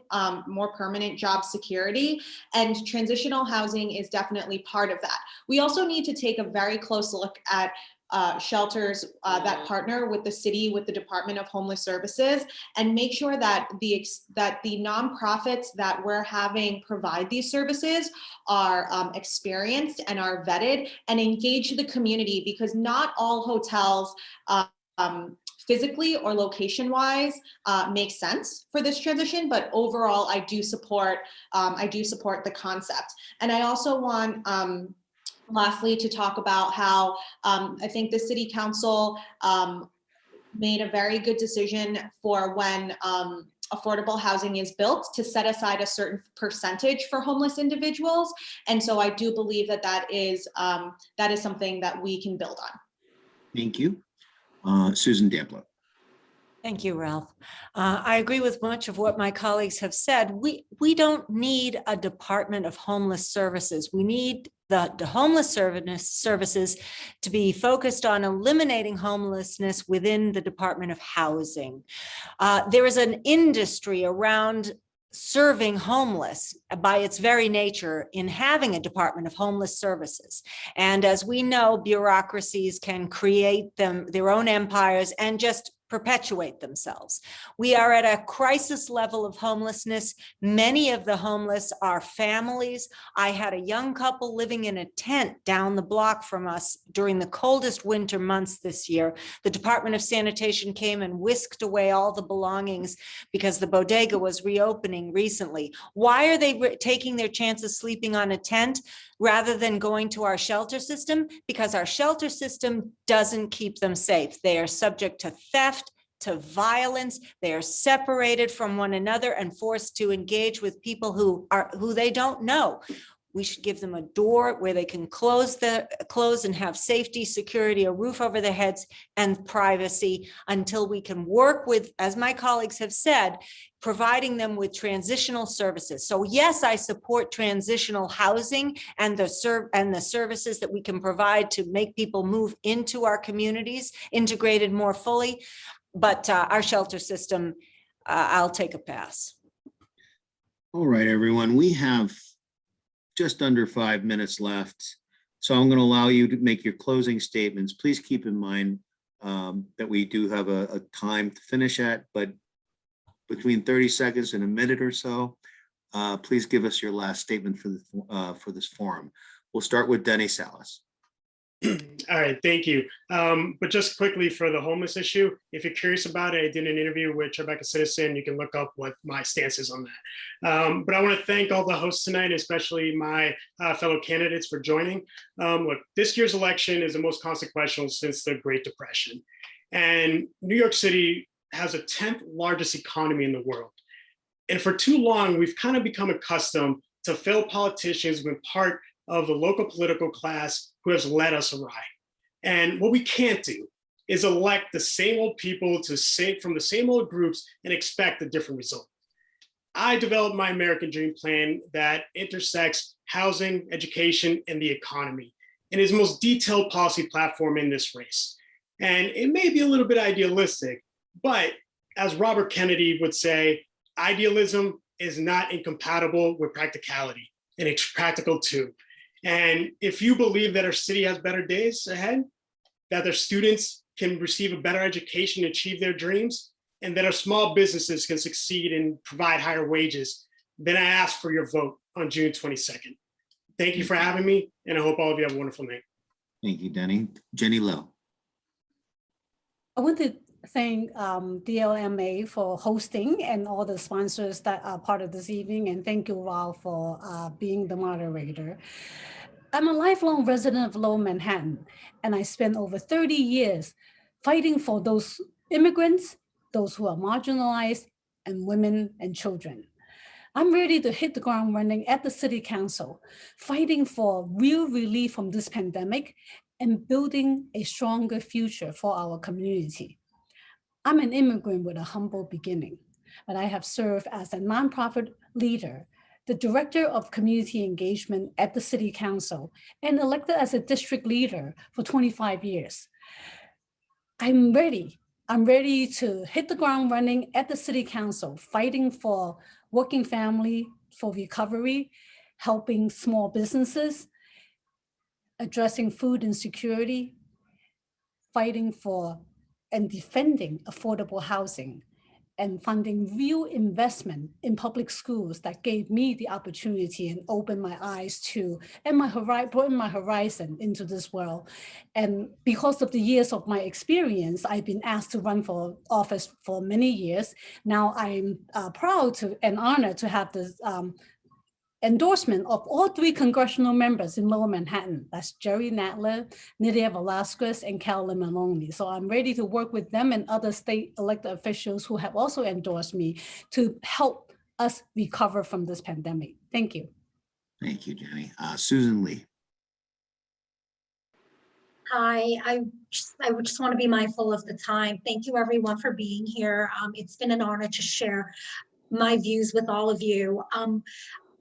job security? And transitional housing is definitely part of that. We also need to take a very close look at shelters that partner with the city, with the Department of Homeless Services, and make sure that the nonprofits that we're having provide these services are experienced and are vetted and engage the community, because not all hotels physically or location wise makes sense for this transition, but overall I do support the concept. And I also want lastly to talk about how I think the City Council made a very good decision for when affordable housing is built to set aside a certain percentage for homeless individuals. And so I do believe that that is something that we can build on. Thank you. Susan Damplow. Thank you, Ralph. I agree with much of what my colleagues have said. We don't need a Department of Homeless Services. We need the homeless services to be focused on eliminating homelessness within the Department of Housing. There is an industry around serving homeless by its very nature in having a Department of Homeless Services. And as we know, bureaucracies can create their own empires and just perpetuate themselves. We are at a crisis level of homelessness. Many of the homeless are families. I had a young couple living in a tent down the block from us during the coldest winter months this year. The Department of Sanitation came and whisked away all the belongings because the bodega was reopening recently. Why are they taking their chances sleeping on a tent rather than going to our shelter system? Because our shelter system doesn't keep them safe. They are subject to theft, to violence. They are separated from one another and forced to engage with people who they don't know. We should give them a door where they can close and have safety, security, a roof over their heads, and privacy until we can work with, as my colleagues have said, providing them with transitional services. So yes, I support transitional housing and the services that we can provide to make people move into our communities, integrated more fully. But our shelter system, I'll take a pass. All right, everyone, we have just under 5 minutes left. So I'm going to allow you to make your closing statements. Please keep in mind that we do have a time to finish at, but between 30 seconds and a minute or so, please give us your last statement for this forum. We'll start with Denny Salas. All right, thank you. But just quickly for the homeless issue, if you're curious about it, I did an interview with Rebecca Citizen. You can look up what my stance is on that. But I want to thank all the hosts tonight, especially my fellow candidates for joining. Look, this year's election is the most consequential since the Great Depression. And New York City has the 10th largest economy in the world. And for too long, we've kind of become accustomed to failed politicians being part of the local political class who has led us awry. And what we can't do is elect the same old people from the same old groups and expect a different result. I developed my American Dream Plan that intersects housing, education, and the economy, and is the most detailed policy platform in this race. And it may be a little bit idealistic, but as Robert Kennedy would say, idealism is not incompatible with practicality, and it's practical too. And if you believe that our city has better days ahead, that their students can receive a better education, achieve their dreams, and that our small businesses can succeed and provide higher wages, then I ask for your vote on June 22nd. Thank you for having me, and I hope all of you have a wonderful night. Thank you, Denny. Jenny Lowe. I want to thank DLMA for hosting and all the sponsors that are part of this evening. And thank you, Ralph, for being the moderator. I'm a lifelong resident of Lower Manhattan, and I spent over 30 years fighting for those immigrants, those who are marginalized, and women and children. I'm ready to hit the ground running at the City Council, fighting for real relief from this pandemic and building a stronger future for our community. I'm an immigrant with a humble beginning, but I have served as a nonprofit leader, the director of community engagement at the City Council, and elected as a district leader for 25 years. I'm ready to hit the ground running at the City Council, fighting for working family, for recovery, helping small businesses, addressing food insecurity, fighting for and defending affordable housing, and funding real investment in public schools that gave me the opportunity and opened my eyes to, and broadened my horizon into this world. And because of the years of my experience, I've been asked to run for office for many years. Now I'm proud to and honored to have this endorsement of all 3 congressional members in Lower Manhattan. That's Jerry Nadler, Nydia Velasquez, and Carolyn Maloney. So I'm ready to work with them and other state elected officials who have also endorsed me to help us recover from this pandemic. Thank you. Thank you, Jenny. Susan Lee. Hi, I would just want to be mindful of the time. Thank you everyone for being here. It's been an honor to share my views with all of you.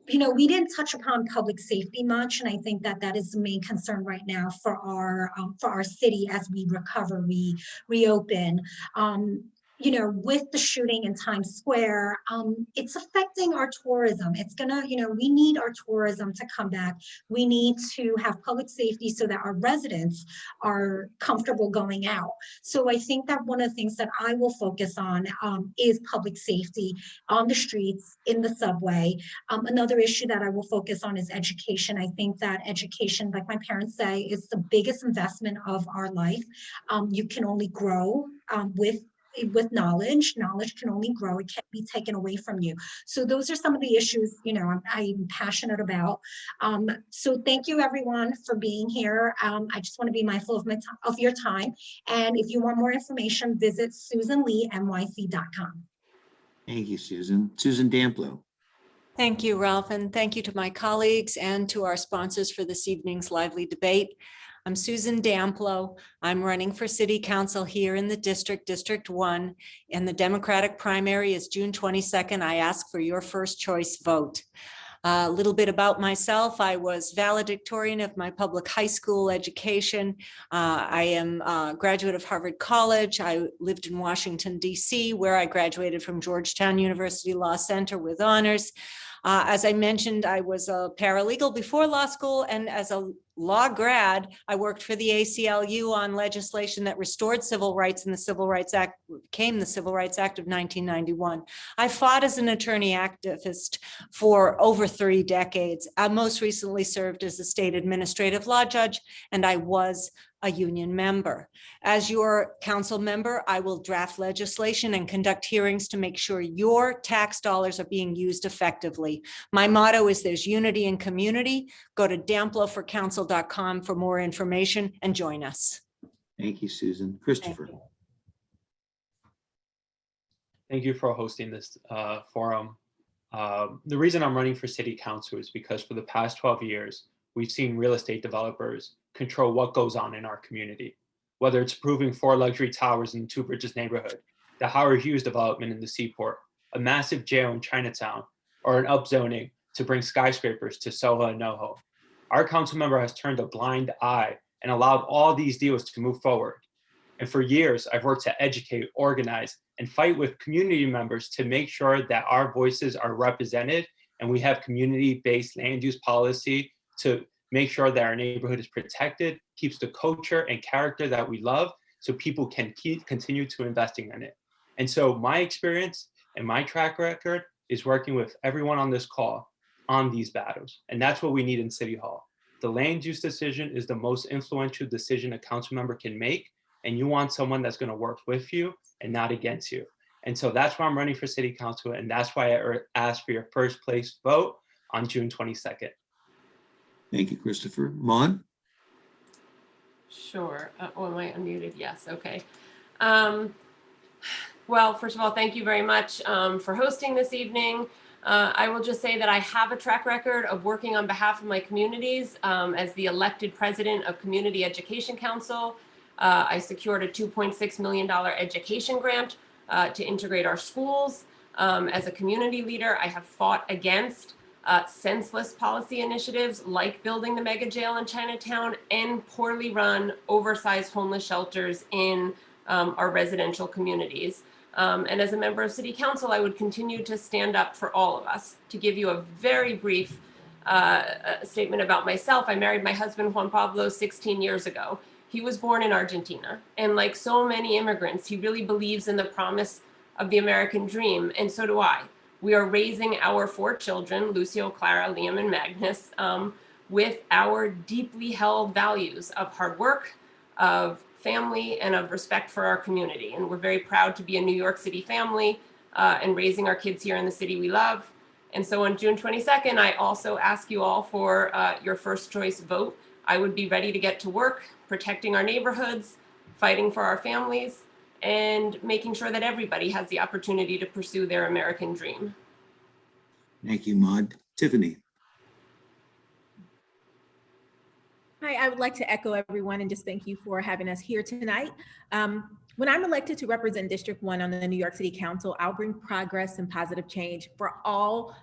You know, we didn't touch upon public safety much, and I think that that is the main concern right now for our city as we recover, we reopen. You know, with the shooting in Times Square, it's affecting our tourism. It's gonna, you know, we need our tourism to come back. We need to have public safety so that our residents are comfortable going out. So I think that one of the things that I will focus on is public safety on the streets, in the subway. Another issue that I will focus on is education. I think that education, like my parents say, is the biggest investment of our life. You can only grow with knowledge. Knowledge can only grow. It can't be taken away from you. So those are some of the issues, you know, I'm passionate about. So thank you everyone for being here. I just want to be mindful of your time. And if you want more information, visit SusanLeeNYC.com. Thank you, Susan. Susan Damplow. Thank you, Ralph, and thank you to my colleagues and to our sponsors for this evening's lively debate. I'm Susan Damplow. I'm running for City Council here in the district, District 1, and the Democratic primary is June 22nd. I ask for your first choice vote. A little bit about myself. I was valedictorian of my public high school education. I am a graduate of Harvard College. I lived in Washington, D.C., where I graduated from Georgetown University Law Center with honors. As I mentioned, I was a paralegal before law school, and as a law grad, I worked for the ACLU on legislation that restored civil rights, and the Civil Rights Act became the Civil Rights Act of 1991. I fought as an attorney activist for over 3 decades. I most recently served as a state administrative law judge, and I was a union member. As your council member, I will draft legislation and conduct hearings to make sure your tax dollars are being used effectively. My motto is there's unity in community. Go to damplowforcouncil.com for more information and join us. Thank you, Susan. Christopher. Thank you for hosting this forum. The reason I'm running for city council is because for the past 12 years, we've seen real estate developers control what goes on in our community, whether it's approving 4 luxury towers in the Two Bridges neighborhood, the Howard Hughes development in the Seaport, a massive jail in Chinatown, or an upzoning to bring skyscrapers to Soho and NoHo. Our council member has turned a blind eye and allowed all these deals to move forward. And for years, I've worked to educate, organize, and fight with community members to make sure that our voices are represented and we have community-based land use policy to make sure that our neighborhood is protected, keeps the culture and character that we love so people can continue to investing in it. And so my experience and my track record is working with everyone on this call on these battles. And that's what we need in City Hall. The land use decision is the most influential decision a council member can make. And you want someone that's going to work with you and not against you. And so that's why I'm running for city council. And that's why I asked for your first place vote on June 22nd. Thank you, Christopher. Mon? Sure. Oh, am I unmuted? Yes. Okay. Well, first of all, thank you very much for hosting this evening. I will just say that I have a track record of working on behalf of my communities as the elected president of Community Education Council. I secured a $2.6 million education grant to integrate our schools. As a community leader, I have fought against senseless policy initiatives like building the mega jail in Chinatown and poorly run, oversized homeless shelters in our residential communities. And as a member of City Council, I would continue to stand up for all of us. To give you a very brief statement about myself, I married my husband, Juan Pablo, 16 years ago. He was born in Argentina. And like so many immigrants, he really believes in the promise of the American dream. And so do I. We are raising our 4 children, Lucio, Clara, Liam, and Magnus, with our deeply held values of hard work, of family, and of respect for our community. And we're very proud to be a New York City family and raising our kids here in the city we love. And so on June 22nd, I also ask you all for your first choice vote. I would be ready to get to work, protecting our neighborhoods, fighting for our families, and making sure that everybody has the opportunity to pursue their American dream. Thank you, Maud. Tiffany. Hi, I would like to echo everyone and just thank you for having us here tonight. When I'm elected to represent District 1 on the New York City Council, I'll bring progress and positive change for all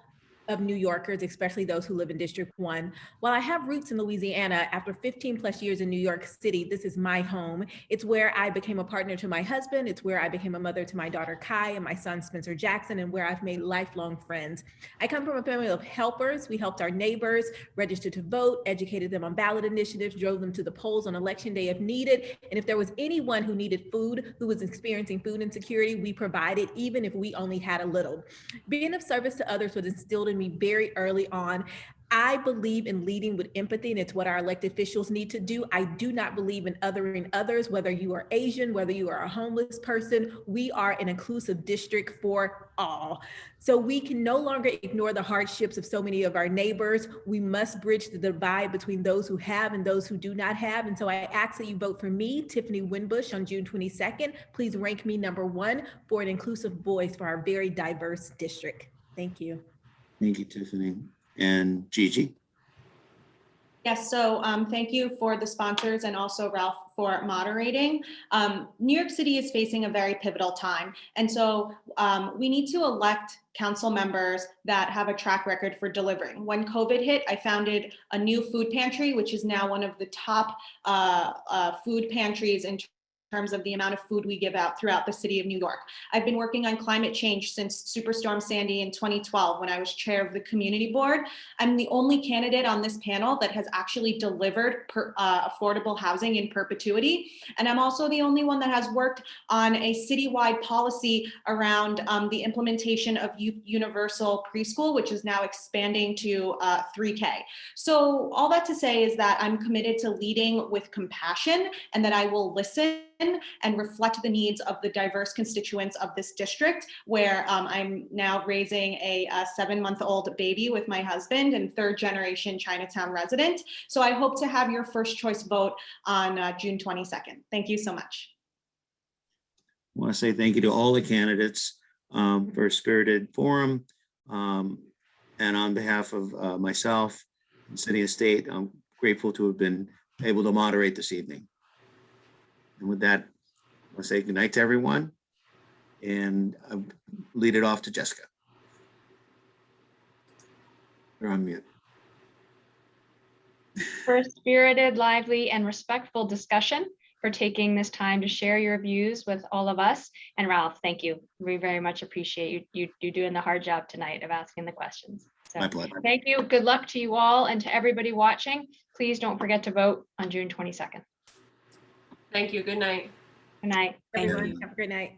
of New Yorkers, especially those who live in District 1. While I have roots in Louisiana, after 15 plus years in New York City, this is my home. It's where I became a partner to my husband. It's where I became a mother to my daughter Kai and my son Spencer Jackson, and where I've made lifelong friends. I come from a family of helpers. We helped our neighbors, registered to vote, educated them on ballot initiatives, drove them to the polls on election day if needed. And if there was anyone who needed food, who was experiencing food insecurity, we provided, even if we only had a little. Being of service to others was instilled in me very early on. I believe in leading with empathy, and it's what our elected officials need to do. I do not believe in othering others, whether you are Asian, whether you are a homeless person. We are an inclusive district for all. So we can no longer ignore the hardships of so many of our neighbors. We must bridge the divide between those who have and those who do not have. And so I ask that you vote for me, Tiffany Winbush, on June 22nd. Please rank me #1 for an inclusive voice for our very diverse district. Thank you. Thank you, Tiffany. And Gigi? Yes, so thank you for the sponsors and also Ralph for moderating. New York City is facing a very pivotal time. And so we need to elect council members that have a track record for delivering. When COVID hit, I founded a new food pantry, which is now one of the top food pantries in terms of the amount of food we give out throughout the city of New York. I've been working on climate change since Superstorm Sandy in 2012 when I was chair of the community board. I'm the only candidate on this panel that has actually delivered affordable housing in perpetuity. And I'm also the only one that has worked on a citywide policy around the implementation of universal preschool, which is now expanding to 3K. So all that to say is that I'm committed to leading with compassion and that I will listen and reflect the needs of the diverse constituents of this district, where I'm now raising a 7-month-old baby with my husband and 3rd-generation Chinatown resident. So I hope to have your first choice vote on June 22nd. Thank you so much. I want to say thank you to all the candidates for a spirited forum. And on behalf of myself and city and state, I'm grateful to have been able to moderate this evening. And with that, I'll say good night to everyone and lead it off to Jessica. You're on mute. For a spirited, lively, and respectful discussion, for taking this time to share your views with all of us. And Ralph, thank you. We very much appreciate you doing the hard job tonight of asking the questions. So My pleasure. thank you. Good luck to you all, and to everybody watching. Please don't forget to vote on June 22nd. Thank you. Good night. Good night. Thank Everyone, you. have a great night.